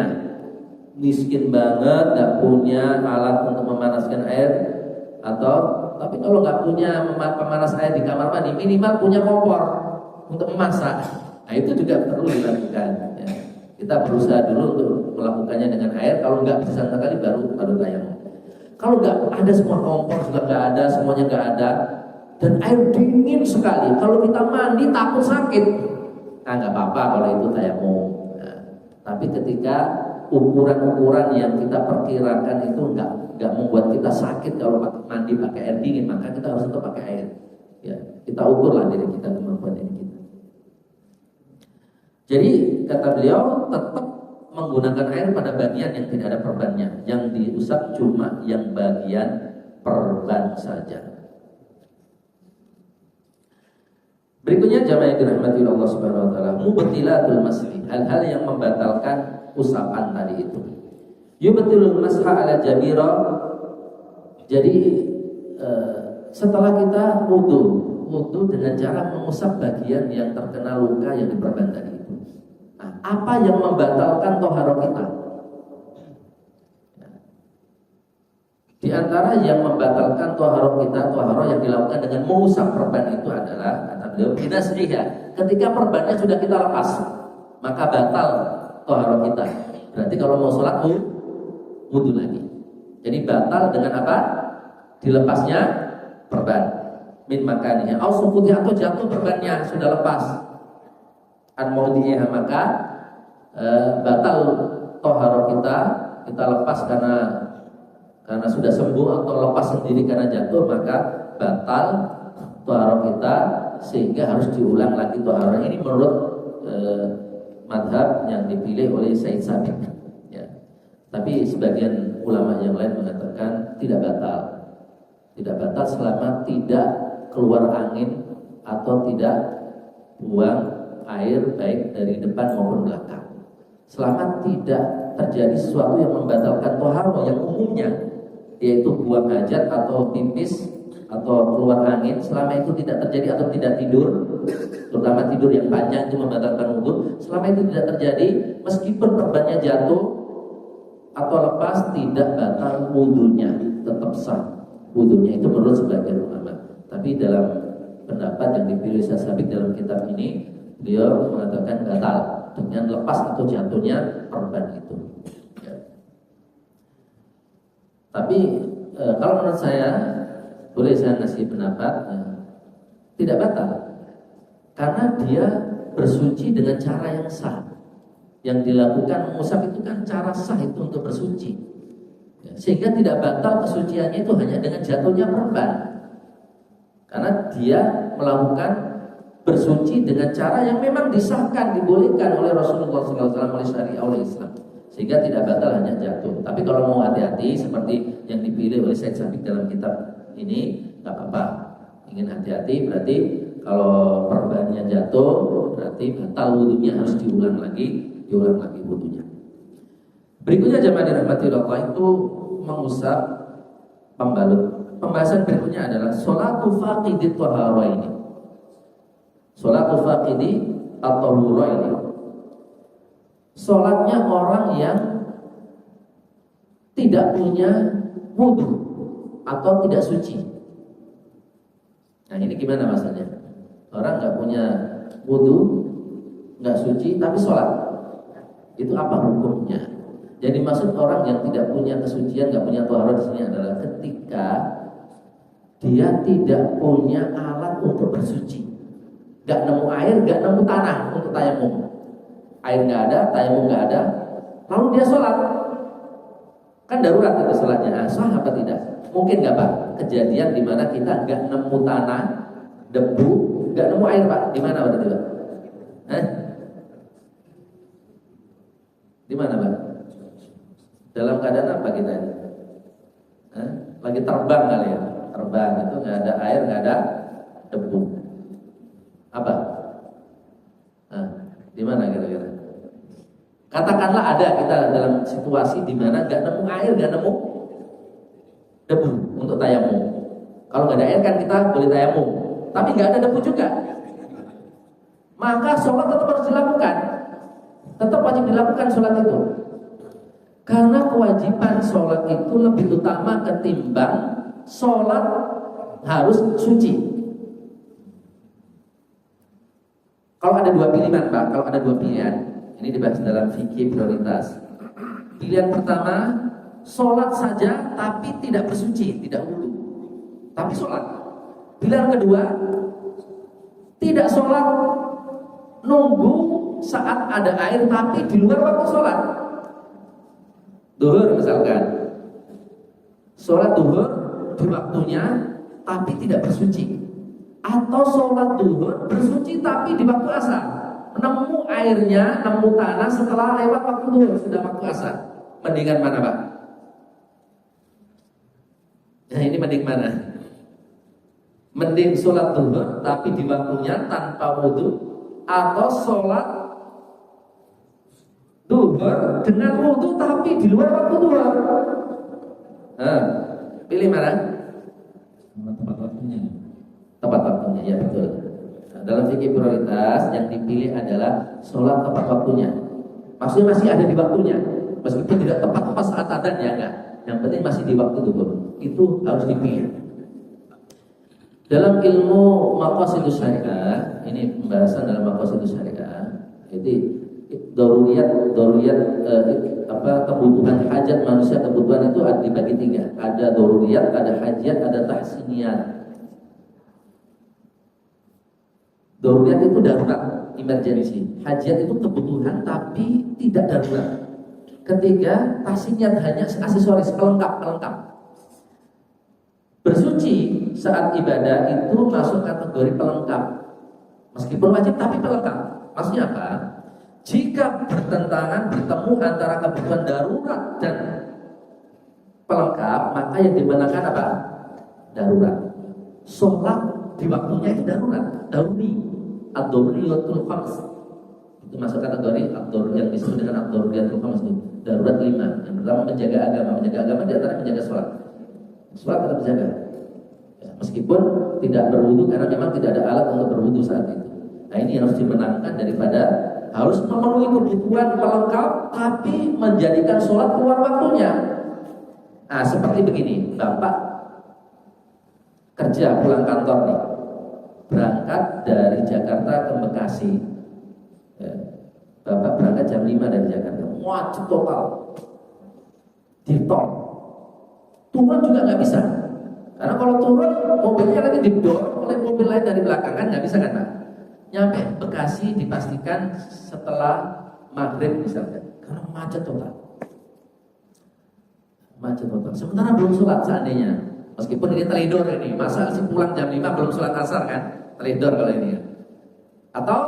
[SPEAKER 1] miskin banget, nggak punya alat untuk memanaskan air, tapi kalau nggak punya pemanas air di kamar mandi, minimal punya kompor untuk memasak. Nah itu juga perlu dilakukan. Ya. Kita berusaha dulu untuk melakukannya dengan air. Kalau nggak bisa sekali baru tayamum. Kalau nggak ada semua kompor juga nggak ada, semuanya nggak ada, dan air dingin sekali. Kalau kita mandi takut sakit, nah nggak apa-apa kalau itu tayamum. Nah, tapi ketika ukuran-ukuran yang kita perkirakan itu nggak membuat kita sakit kalau mandi pakai air dingin, maka kita harus tetap pakai air. Ya, kita ukurlah diri kita, kemampuan diri kita. Jadi kata beliau tetap menggunakan air pada bagian yang tidak ada perbannya, yang diusap cuma yang bagian perban saja. Berikutnya jamaah yang dirahmati Allah Subhanahu wa taala, mubtilatul masih, hal-hal yang membatalkan usapan tadi itu. Yubtilul masha ala jabira. Jadi setelah kita wudu dengan cara mengusap bagian yang terkena luka yang diperban tadi itu. Nah, apa yang membatalkan toharo kita? Di antara yang membatalkan toharo kita, toharo yang dilakukan dengan mengusap perban itu adalah kata beliau binasriha. Ketika perbannya sudah kita lepas, maka batal toharo kita. Berarti kalau mau sholat wudu lagi. Jadi batal dengan apa? Dilepasnya perban min makaninya. Au sukuti atau jatuh perbannya sudah lepas. An maudhiha, maka batal toharo kita lepas karena sudah sembuh atau lepas sendiri karena jatuh, maka batal toharo kita sehingga harus diulang lagi toharo. Ini menurut madhab yang dipilih oleh Said Sabiq. Ya. Tapi sebagian ulama yang lain mengatakan tidak batal selama tidak keluar angin atau tidak buang air baik dari depan maupun belakang. Selama tidak terjadi sesuatu yang membatalkan toharo yang umumnya, yaitu buang hajat atau pipis atau keluar angin, selama itu tidak terjadi atau tidak tidur, terutama tidur yang panjang itu membatalkan wudu, selama itu tidak terjadi, meskipun perbannya jatuh atau lepas, tidak batal wudunya, tetap sah wudunya. Itu menurut sebagian ulama. Tapi dalam pendapat yang dipilih Sabiq dalam kitab ini, beliau mengatakan batal dengan lepas atau jatuhnya perban itu. Ya. Tapi kalau menurut saya, boleh saya kasih pendapat, tidak batal, karena dia bersuci dengan cara yang sah. Yang dilakukan mengusap itu kan cara sah itu untuk bersuci, ya, sehingga tidak batal kesuciannya itu hanya dengan jatuhnya perban, karena dia melakukan bersuci dengan cara yang memang disahkan, dibolehkan oleh Rasulullah SAW, oleh syariat oleh Islam, sehingga tidak batal hanya jatuh. Tapi kalau mau hati-hati seperti yang dipilih oleh Said Sabiq dalam kitab ini, nggak apa-apa. Ingin hati-hati berarti kalau perbannya jatuh berarti batal wudunya, harus diulang lagi wudunya. Berikutnya jamaah dirahmati Allah, itu mengusap pembalut. Pembahasan berikutnya adalah sholatu faqidi thaharaini. Sholatu faqidi at-tahuraini. Sholatnya orang yang tidak punya wudu atau tidak suci. Nah ini gimana maksudnya? Orang nggak punya wudu, nggak suci, tapi sholat. Itu apa hukumnya? Jadi maksud orang yang tidak punya kesucian, nggak punya taharah di sini adalah ketika dia tidak punya alat untuk bersuci, nggak nemu air, nggak nemu tanah untuk tayamum. Air nggak ada, tayamum nggak ada, lalu dia sholat. Kan darurat itu sholatnya, sah apa tidak? Mungkin nggak Pak kejadian di mana kita nggak nemu tanah, debu, nggak nemu air Pak? Di mana waktu itu Pak? Di mana, Pak? Dalam keadaan apa kita ini? Lagi terbang kali ya? Terbang itu nggak ada air, nggak ada debu. Apa? Di mana kira-kira? Katakanlah ada kita dalam situasi di mana nggak nemu air, nggak nemu debu untuk tayamum. Kalau nggak ada air kan kita boleh tayamum, tapi nggak ada debu juga. Maka sholat tetap harus dilakukan, tetap wajib dilakukan sholat itu. Karena kewajiban sholat itu lebih utama ketimbang sholat harus suci. Kalau ada dua pilihan, Pak, kalau ada dua pilihan, ini dibahas dalam fikih prioritas. Pilihan pertama, sholat saja tapi tidak bersuci, tidak wudu, tapi sholat. Pilihan kedua, tidak sholat, nunggu saat ada air tapi di luar waktu sholat. Duhur misalkan, sholat duhur di waktunya tapi tidak bersuci, atau sholat duhur bersuci tapi di waktu asar, nemu airnya, nemu tanah setelah lewat waktu duhur, sudah waktu asar. Mendingan mana, Pak? Nah, ini mending mana? Mending sholat duhur tapi di waktunya tanpa wudu, atau sholat duhur dengan wudu tapi di luar waktu duhur. Pilih mana?
[SPEAKER 2] Tepat waktunya.
[SPEAKER 1] Tepat waktunya, ya betul. Dalam fikih prioritas yang dipilih adalah sholat tepat waktunya. Maksudnya masih ada di waktunya, meskipun tidak tepat saat adzan ya enggak. Yang penting masih di waktu duhur. Itu harus dipilih. Dalam ilmu maqasidus syariah, ini pembahasan dalam maqasidus syariah. Jadi daruriyat kebutuhan hajat manusia, kebutuhan itu ada dibagi tiga. Ada daruriyat, ada hajat, ada tahsiniyat. Daruriyat itu darurat, emergency. Hajat itu kebutuhan tapi tidak darurat. Ketiga, tahsiniyat hanya aksesoris, pelengkap. Bersuci saat ibadah itu masuk kategori pelengkap. Meskipun wajib tapi pelengkap. Maksudnya apa? Jika bertentangan, bertemu antara kebutuhan darurat dan pelengkap, maka yang dibenarkan apa? Darurat. Sholat di waktunya itu darurat, daruri. Ad-daruriyatul khams. Itu masuk kategori ad-darur yang disebut dengan ad-daruriyatul khams itu. Darurat 5. Yang pertama menjaga agama. Menjaga agama di antara menjaga sholat. Sholat tetap dijaga. Ya, meskipun tidak berwudu karena memang tidak ada alat untuk berwudu saat itu. Nah, ini harus dimenangkan daripada harus memenuhi kebutuhan pelengkap tapi menjadikan sholat keluar waktunya. Nah, seperti begini, Bapak kerja pulang kantor nih, berangkat dari Jakarta ke Bekasi ya, Bapak berangkat jam 5 dari Jakarta, macet total di tol, turun juga nggak bisa, karena kalau turun mobilnya nanti didorong oleh mobil lain dari belakang, kan nggak bisa kan, Pak? Nyampe Bekasi dipastikan setelah maghrib misalnya, karena macet total. Sementara belum sholat seandainya, meskipun ini teledor ini, masa sih pulang jam 5 belum sholat asar kan? Teledor kalau ini ya. Atau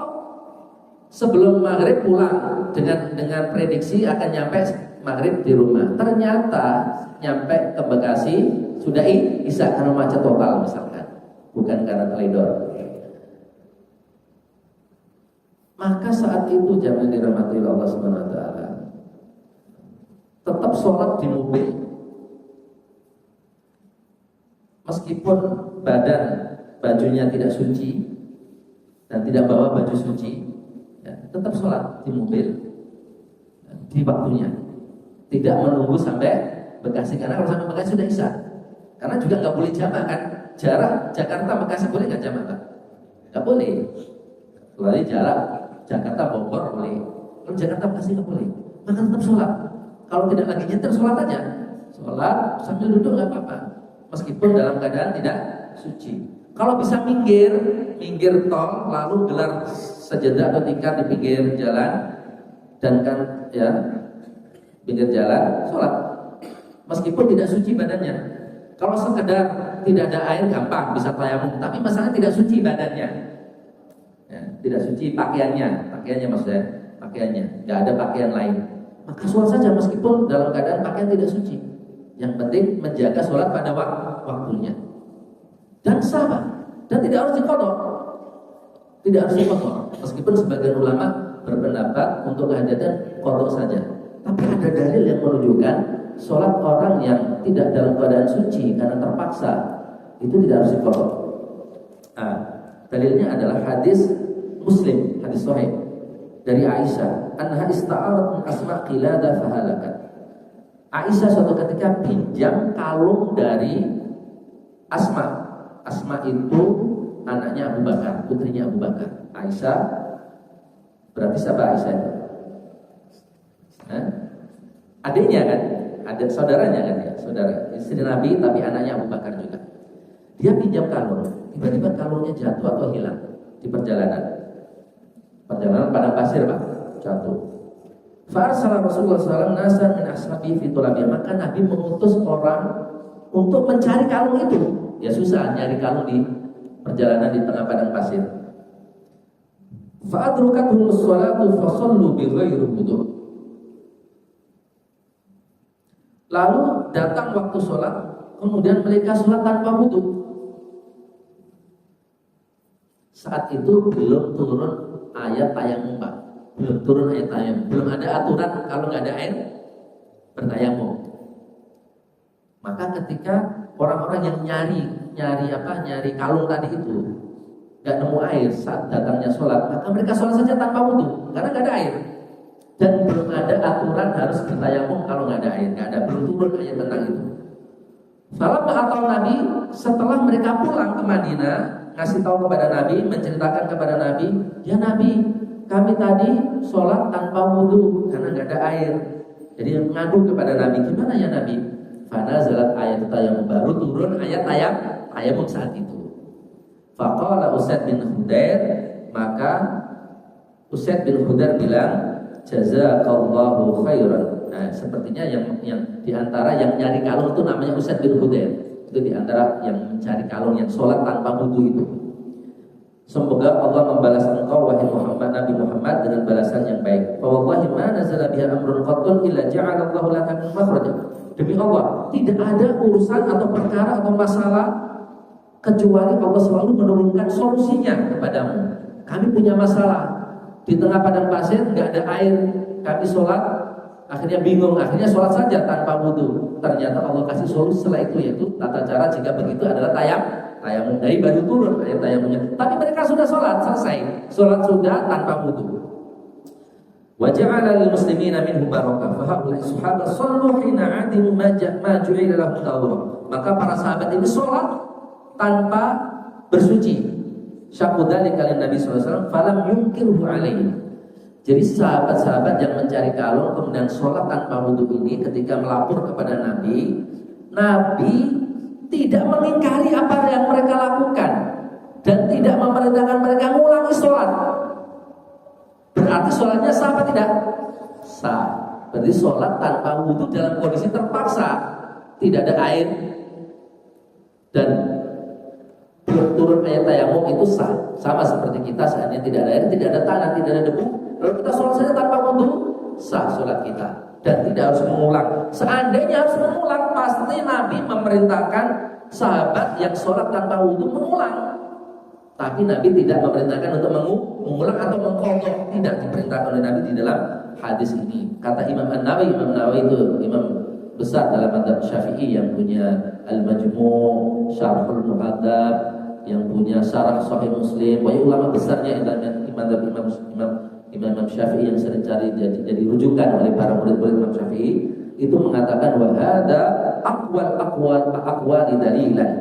[SPEAKER 1] sebelum maghrib pulang dengan prediksi akan nyampe maghrib di rumah. Ternyata nyampe ke Bekasi sudah isya karena macet total misalkan, bukan karena teledor. Maka saat itu jangan dirahmati Allah Subhanahu wa taala. Tetap sholat di mobil. Meskipun bajunya tidak suci dan tidak bawa baju suci, ya, tetap sholat di mobil di waktunya. Tidak menunggu sampai Bekasi, karena kalau sampai Bekasi sudah isya. Karena juga nggak boleh jamak kan. Jarak Jakarta Bekasi boleh nggak jamak kan? Nggak boleh. Kecuali jarak Jakarta Bogor boleh. Kalau Jakarta Bekasi nggak boleh. Maka tetap sholat. Kalau tidak lagi nyetir, sholat aja. Sholat sambil duduk nggak apa-apa. Meskipun dalam keadaan tidak suci. Kalau bisa minggir tol, lalu gelar sejadah atau tikar di pinggir jalan, dan kan ya pinggir jalan, sholat. Meskipun tidak suci badannya. Kalau sekedar tidak ada air gampang bisa tayamum, tapi masalahnya tidak suci badannya. Ya, tidak suci pakaiannya maksudnya, pakaiannya, nggak ada pakaian lain. maka sholat saja meskipun dalam keadaan pakaian tidak suci. Yang penting menjaga sholat pada waktunya. Dan sah, dan tidak harus diqadha. Tidak harus diqadha. Meskipun sebagian ulama berpendapat untuk kehadatan qadha saja. Tapi ada dalil yang menunjukkan sholat orang yang tidak dalam keadaan suci karena terpaksa itu tidak harus diqadha. Nah, dalilnya adalah hadis Muslim, hadis sahih dari Aisyah, anha ista'arat min Asma qilada fahalakat. Aisyah suatu ketika pinjam kalung dari Asma. Asma itu anaknya Abu Bakar, putrinya Abu Bakar. Aisyah berarti siapa Aisyah? Adiknya kan? Ada saudaranya kan ya? Saudara istri Nabi tapi anaknya Abu Bakar juga. Dia pinjam kalung, tiba-tiba kalungnya jatuh atau hilang di perjalanan. Perjalanan padang pasir, Pak, jatuh. Fa'arsala Rasulullah SAW nasan min ashabi fi tulabiyah. Maka Nabi mengutus orang untuk mencari kalung itu. Ya susah nyari kalung di perjalanan di tengah padang pasir. Fa'adrukathum as-salatu fasallu bi ghairi wudu'. Lalu datang waktu sholat, kemudian mereka sholat tanpa wudu. Saat itu belum turun ayat tayamum, Pak. Belum turun ayat tayamum. Belum ada aturan kalau nggak ada air bertayamum. Maka ketika orang-orang yang nyari kalung tadi itu nggak nemu air saat datangnya sholat, maka mereka sholat saja tanpa wudu karena nggak ada air. Dan belum ada aturan harus bertayamum kalau nggak ada air, belum turun ayat tentang itu. Falamma atau Nabi, setelah mereka pulang ke Madinah, ngasih tahu kepada Nabi, menceritakan kepada Nabi, ya Nabi, kami tadi sholat tanpa wudu karena nggak ada air. Jadi ngadu kepada Nabi, gimana ya Nabi? Fanazalat ayat tayamum, baru turun ayat tayamum saat itu. Faqala Usaid bin Hudair, maka Usaid bin Hudair bilang, jazakallahu khairan. Nah, sepertinya yang diantara yang nyari kalung itu namanya Usaid bin Hudair. Itu diantara yang mencari kalung yang sholat tanpa wudu itu. Semoga Allah membalas engkau wahai Muhammad, Nabi Muhammad dengan balasan yang baik. Fa wallahi ma nazala biha amrun qattun illa ja'ala Allahu laka min makhraja. Demi Allah, tidak ada urusan atau perkara atau masalah kecuali Allah selalu menurunkan solusinya kepadamu. Kami punya masalah di tengah padang pasir, nggak ada air, kami sholat, akhirnya bingung, akhirnya sholat saja tanpa wudu. Ternyata Allah kasih solusi setelah itu, yaitu tata cara jika begitu adalah tayamum. Dari baru turun ayat tayamumnya. Tapi mereka sudah sholat, selesai. Sholat sudah tanpa wudu. Wa ja'ala lil muslimina minhum barakah. Fa haula'i sahabat shallu hina 'adimu ma ju'ila lahum tawrah. Maka para sahabat ini sholat tanpa bersuci. Syakudali kali Nabi SAW falam yungkirhu alaihi. Jadi sahabat-sahabat yang mencari kalung kemudian sholat tanpa wudu ini ketika melapor kepada Nabi, Nabi tidak mengingkari apa yang mereka lakukan dan tidak memerintahkan mereka mengulangi sholat. Berarti sholatnya sah apa tidak? Sah. Berarti sholat tanpa wudu dalam kondisi terpaksa, tidak ada air dan belum turun ayat tayamum itu sah. Sama seperti kita saatnya tidak ada air, tidak ada tanah, tidak ada debu, lalu kita sholat saja tanpa wudu, sah sholat kita dan tidak harus mengulang. Seandainya harus mengulang, pasti Nabi memerintahkan sahabat yang sholat tanpa wudu mengulang. Tapi Nabi tidak memerintahkan untuk mengulang atau mengqadha, tidak diperintahkan oleh Nabi di dalam hadis ini. Kata Imam An-Nawawi, Imam Nawawi itu imam besar dalam madzhab Syafi'i yang punya Al-Majmu', Syarhul Muhadzab, yang punya syarah Sahih Muslim, banyak ulama besarnya Imam Syafi'i yang sering jadi rujukan oleh para murid-murid Imam Syafi'i, itu mengatakan wa hadza aqwal dalilan,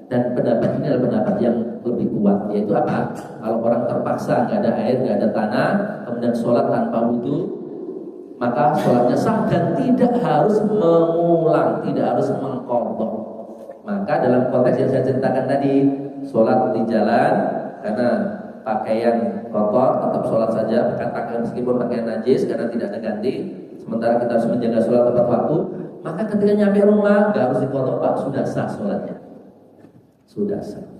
[SPEAKER 1] dan pendapat ini adalah pendapat yang lebih kuat, yaitu apa? Kalau orang terpaksa nggak ada air, nggak ada tanah, kemudian sholat tanpa wudu, maka sholatnya sah dan tidak harus mengulang, tidak harus mengqadha. Maka dalam konteks yang saya ceritakan tadi, sholat di jalan karena pakaian kotor, tetap sholat saja, meskipun pakaian najis karena tidak ada ganti. Sementara kita harus menjaga sholat tepat waktu, maka ketika nyampe rumah nggak harus dipotong, Pak, sudah sah sholatnya, sudah sah.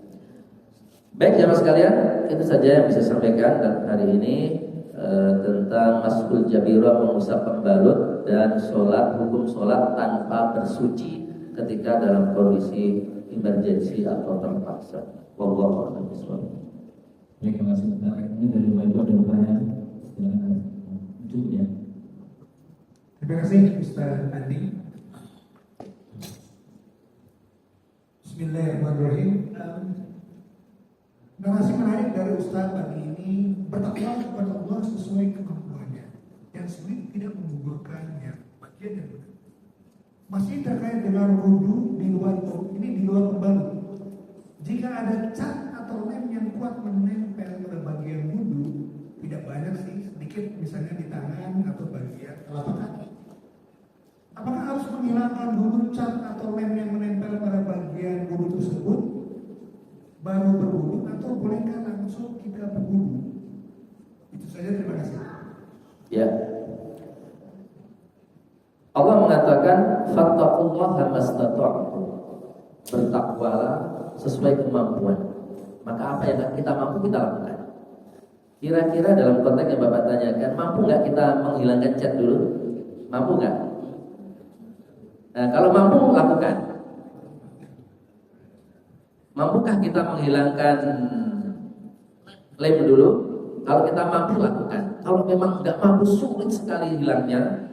[SPEAKER 1] Baik jamaah sekalian, itu saja yang bisa saya sampaikan dan hari ini. tentang maskul jabirah, mengusap pembalut, dan hukum sholat tanpa bersuci ketika dalam kondisi emergensi atau terpaksa. Wallahu a'lam bishawab.
[SPEAKER 2] Baik, terima kasih. Ini dari Bapak ada pertanyaan. Silakan. Cukup ya.
[SPEAKER 3] Terima kasih Ustaz Andi. Bismillahirrahmanirrahim. Narasi menarik dari Ustaz pagi ini, bertakwa kepada Allah sesuai kemampuannya. Yang sulit tidak menggugurkannya. Bagian yang benar. Masih terkait dengan wudu di luar pembalut. Jika ada cat atau lem yang kuat menempel pada bagian wudu, tidak banyak sih, sedikit misalnya di tangan atau bagian telapak kaki. Apakah harus menghilangkan dulu cat atau lem yang menempel pada bagian wudu tersebut baru berwudu, atau bolehkah langsung kita berwudu? Itu saja, terima kasih.
[SPEAKER 1] Ya. Allah mengatakan fattaqullaha mastata'tum. Bertakwalah sesuai kemampuan. Maka apa yang kita mampu kita lakukan. Kira-kira dalam konteks yang Bapak tanyakan, mampu nggak kita menghilangkan cat dulu? Mampu nggak? Nah, kalau mampu lakukan. Mampukah kita menghilangkan lem dulu? Kalau kita mampu lakukan. Kalau memang nggak mampu, sulit sekali hilangnya,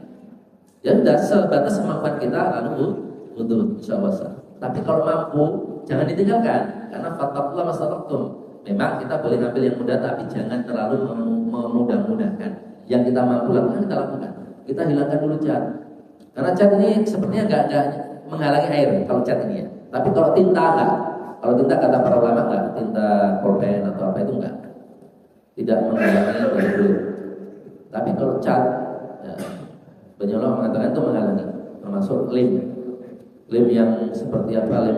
[SPEAKER 1] ya sudah sebatas kemampuan kita lalu wudu, insyaallah. Tapi kalau mampu, jangan ditinggalkan, karena fattaqullaha mastata'tum. Memang kita boleh ngambil yang mudah, tapi jangan terlalu memudah-mudahkan. Yang kita mampu lakukan, kita lakukan. Kita hilangkan dulu cat, karena cat ini sepertinya nggak menghalangi air kalau cat ini ya. Tapi kalau tinta enggak. Kalau tinta kata para ulama enggak, tinta pulpen atau apa itu enggak, tidak menghalangi dulu. Tapi kalau cat, ya, banyak orang mengatakan itu menghalangi, termasuk lem yang seperti apa, lem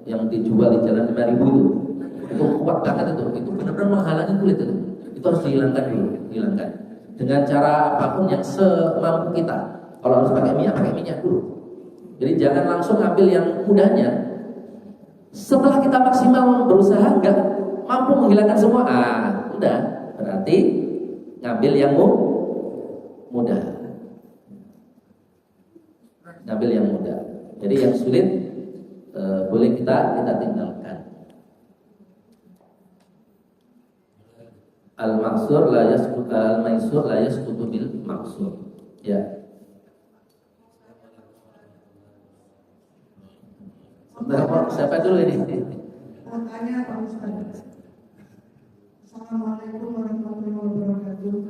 [SPEAKER 1] yang dijual di jalan 5.000 itu kuat banget itu benar-benar menghalangi kulit itu harus dihilangkan dulu, hilangkan dengan cara apapun yang semampu kita. Kalau harus pakai minyak dulu. Jadi jangan langsung ambil yang mudahnya. Setelah kita maksimal berusaha nggak mampu menghilangkan semua, udah berarti ngambil yang mudah. Ngambil yang mudah. Jadi yang sulit boleh kita tinggalkan. Al-maksur la yasqutu al-maisur la yasqutu bil maksur. Ya. Siapa dulu ini?
[SPEAKER 4] Tanya Pak Ustaz. Assalamualaikum warahmatullahi wabarakatuh.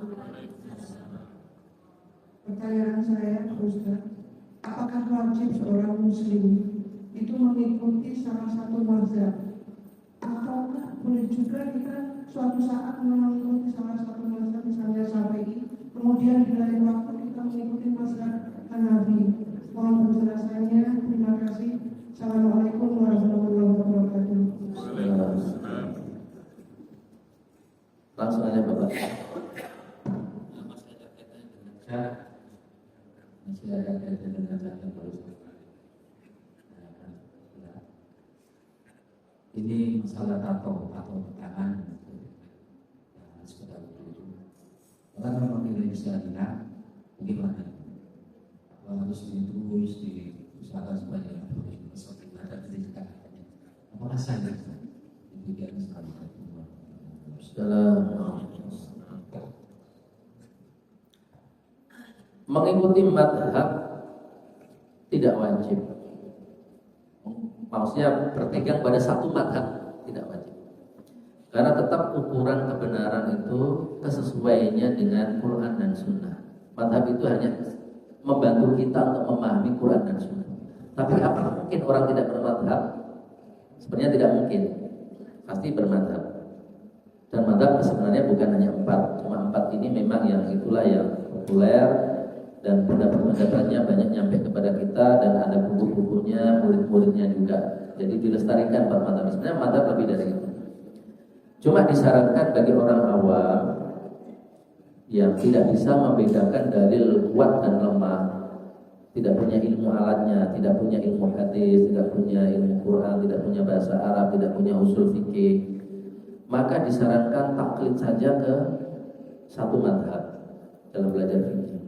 [SPEAKER 4] Pertanyaan saya Pak Ustaz, apakah wajib seorang muslim itu mengikuti salah satu mazhab, ataukah boleh juga kita suatu saat mengikuti salah satu mazhab, misalnya Syafi'i, kemudian di lain waktu kita mengikuti mazhab Hanafi? Mohon penjelasannya. Terima kasih. Assalamualaikum warahmatullahi wabarakatuh.
[SPEAKER 1] Langsung aja Bapak.
[SPEAKER 2] Masih ada kaitan dengan kata baru. Ini masalah tato atau tangan. Sekedar itu. Kalau memang tidak bisa hilang, bagaimana? Harus ditulis, diusahakan supaya ada pendidikan. Apakah saya demikian sekali?
[SPEAKER 1] Mengikuti madhab tidak wajib. Maksudnya berpegang pada satu madhab tidak wajib. Karena tetap ukuran kebenaran itu kesesuaiannya dengan Quran dan Sunnah. Madhab itu hanya membantu kita untuk memahami Quran dan Sunnah. Tapi apakah mungkin orang tidak bermadhab? Sebenarnya tidak mungkin. Pasti bermadhab. Dan madhab sebenarnya bukan hanya 4. Cuma 4 ini memang yang itulah yang populer, dan pendapat-pendapatnya banyak nyampe kepada kita, dan ada buku-bukunya, murid-muridnya juga. Jadi dilestarikan 4 madhab. Sebenarnya madhab lebih dari itu. Cuma disarankan bagi orang awam yang tidak bisa membedakan dalil kuat dan lemah, tidak punya ilmu alatnya, tidak punya ilmu hadis, tidak punya ilmu Quran, tidak punya bahasa Arab, tidak punya usul fikih, maka disarankan taklid saja ke satu mazhab dalam belajar fikih.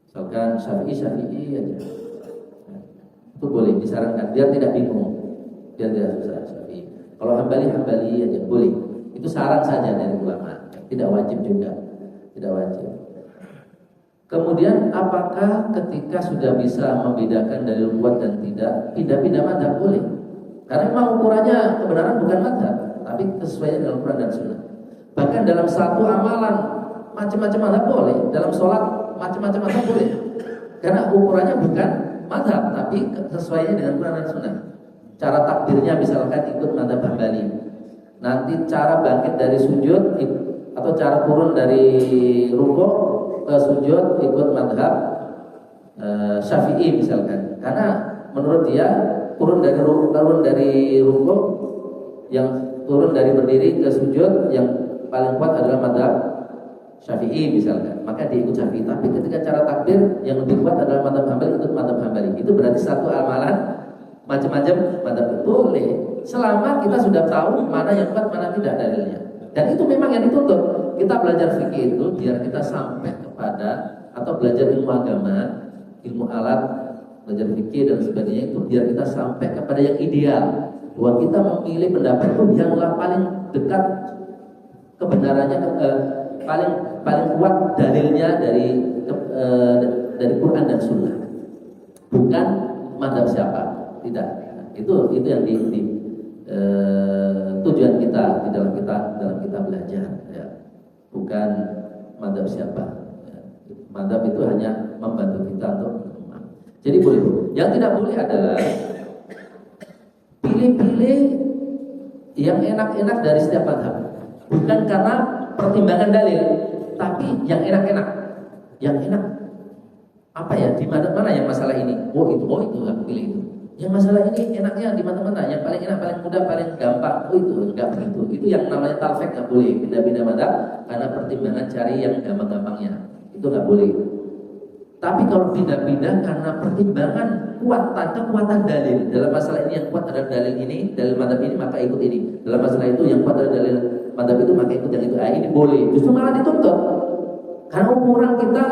[SPEAKER 1] Misalkan Syafi'i aja, itu boleh disarankan biar tidak bingung, biar tidak susah Syafi'i. Kalau Hambali aja boleh. Itu saran saja dari ulama, tidak wajib juga, tidak wajib. Kemudian apakah ketika sudah bisa membedakan dalil kuat dan tidak, pindah-pindah mazhab boleh? Karena memang ukurannya kebenaran bukan mazhab, tapi kesesuaian dengan Al-Quran dan Sunnah. Bahkan dalam satu amalan macam-macam mazhab boleh, dalam sholat macam-macam mazhab boleh. Karena ukurannya bukan mazhab, tapi kesesuaiannya dengan Al-Quran dan Sunnah. Cara takbirnya misalkan ikut mazhab Hambali. Nanti cara bangkit dari sujud atau cara turun dari rukuk ke sujud ikut mazhab Syafi'i misalkan. Karena menurut dia turun dari rukuk, yang turun dari berdiri ke sujud yang paling kuat adalah mazhab Syafi'i misalkan. Maka dia ikut Syafi'i. Tapi ketika cara takbir yang lebih kuat adalah mazhab Hambali, ikut mazhab Hambali. Itu berarti satu amalan macam-macam mazhab itu boleh. Selama kita sudah tahu mana yang kuat, mana tidak dalilnya. Dan itu memang yang dituntut. Kita belajar fikih itu biar kita sampai kepada, atau belajar ilmu agama, ilmu alat, belajar fikih dan sebagainya itu biar kita sampai kepada yang ideal. Bahwa kita memilih pendapat itu yang paling dekat kebenarannya, paling kuat dalilnya dari Quran dan Sunnah. Bukan mazhab siapa, tidak. Itu yang tujuan kita di dalam kita belajar, ya. Bukan mazhab siapa, ya. Mazhab itu hanya membantu kita untuk memahami. Jadi boleh. Yang tidak boleh adalah pilih-pilih yang enak-enak dari setiap mazhab. Bukan karena pertimbangan dalil, tapi yang enak-enak. Yang enak apa ya? Di mana yang masalah ini? Oh itu aku pilih itu. Yang masalah ini enaknya di mana-mana, yang paling enak, paling mudah, paling gampang. Oh itu enggak begitu. Itu yang namanya talfek, enggak boleh pindah-pindah mazhab karena pertimbangan cari yang gampang-gampangnya. Itu enggak boleh. Tapi kalau pindah-pindah karena pertimbangan kekuatan dalil, dalam masalah ini yang kuat adalah dalil ini, dalil mazhab ini maka ikut ini. Dalam masalah itu yang kuat adalah dalil mazhab itu maka ikut yang itu. Ini boleh. Justru malah dituntut. Karena ukuran kita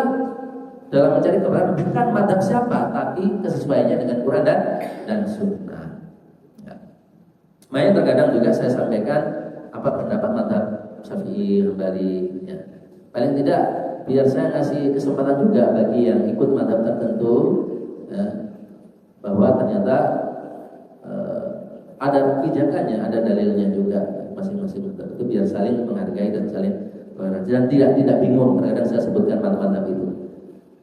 [SPEAKER 1] dalam mencari kebenaran bukan mazhab siapa, tapi kesesuaiannya dengan Quran dan Sunnah. Ya. Makanya terkadang juga saya sampaikan apa pendapat mazhab Syafi'i, Hambali. Ya. Paling tidak biar saya kasih kesempatan juga bagi yang ikut mazhab tertentu, ya, bahwa ternyata ada pijakannya, ada dalilnya juga masing-masing mazhab itu biar saling menghargai dan saling toleransi dan tidak bingung. Terkadang saya sebutkan mazhab itu.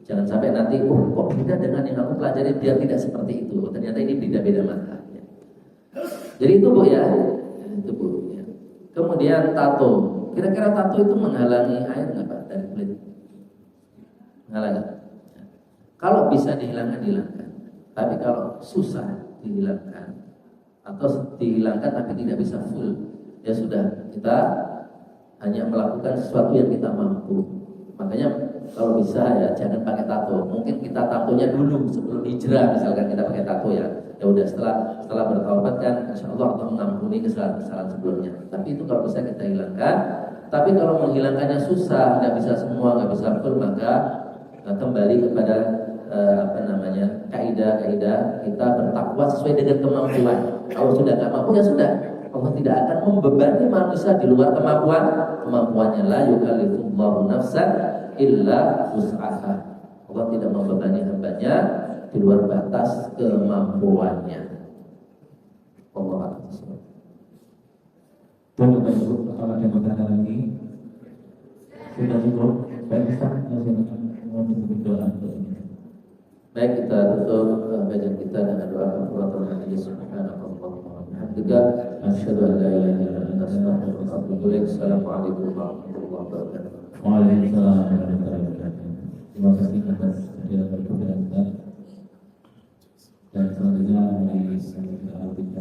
[SPEAKER 1] Jangan sampai nanti, kok beda dengan yang aku pelajari, biar tidak seperti itu. Ternyata ini beda-beda mazhab. Ya. Jadi itu Bu ya, itu Bu. Ya. Kemudian tato. Kira-kira tato itu menghalangi air nggak Pak dari kulit? Menghalangi. Ya. Kalau bisa dihilangkan. Tapi kalau susah dihilangkan atau dihilangkan tapi tidak bisa full, ya sudah kita hanya melakukan sesuatu yang kita mampu. Makanya kalau bisa ya jangan pakai tato. Mungkin kita tatonya dulu sebelum hijrah, misalkan kita pakai tato ya. Ya udah setelah bertaubat kan insyaallah Allah mengampuni kesalahan sebelumnya. Tapi itu kalau bisa kita hilangkan. Tapi kalau menghilangkannya susah, nggak bisa semua, nggak bisa full, maka kembali kepada kaidah kita bertakwa sesuai dengan kemampuan. Kalau sudah nggak mampu ya sudah. Allah tidak akan membebani manusia di luar kemampuannya. La yukallifullahu nafsan illa wus'aha. Allah tidak membebani hambanya di luar batas kemampuannya. Allah akbar.
[SPEAKER 2] Bapak Ibu, kalau ada pertanyaan lagi, sudah cukup. Baik, Ustaz, mau berdoa untuk ini.
[SPEAKER 1] Baik, kita tutup kajian kita dengan doa kepada Allah Subhanahu wa taala. Juga asyhadu an la ilaha illallah wa astaghfiruka wa atubu ilaik. Assalamualaikum warahmatullahi wabarakatuh.
[SPEAKER 2] Waalaikumsalam warahmatullahi wabarakatuh. Terima kasih atas kehadiran Bapak dan selanjutnya mari kita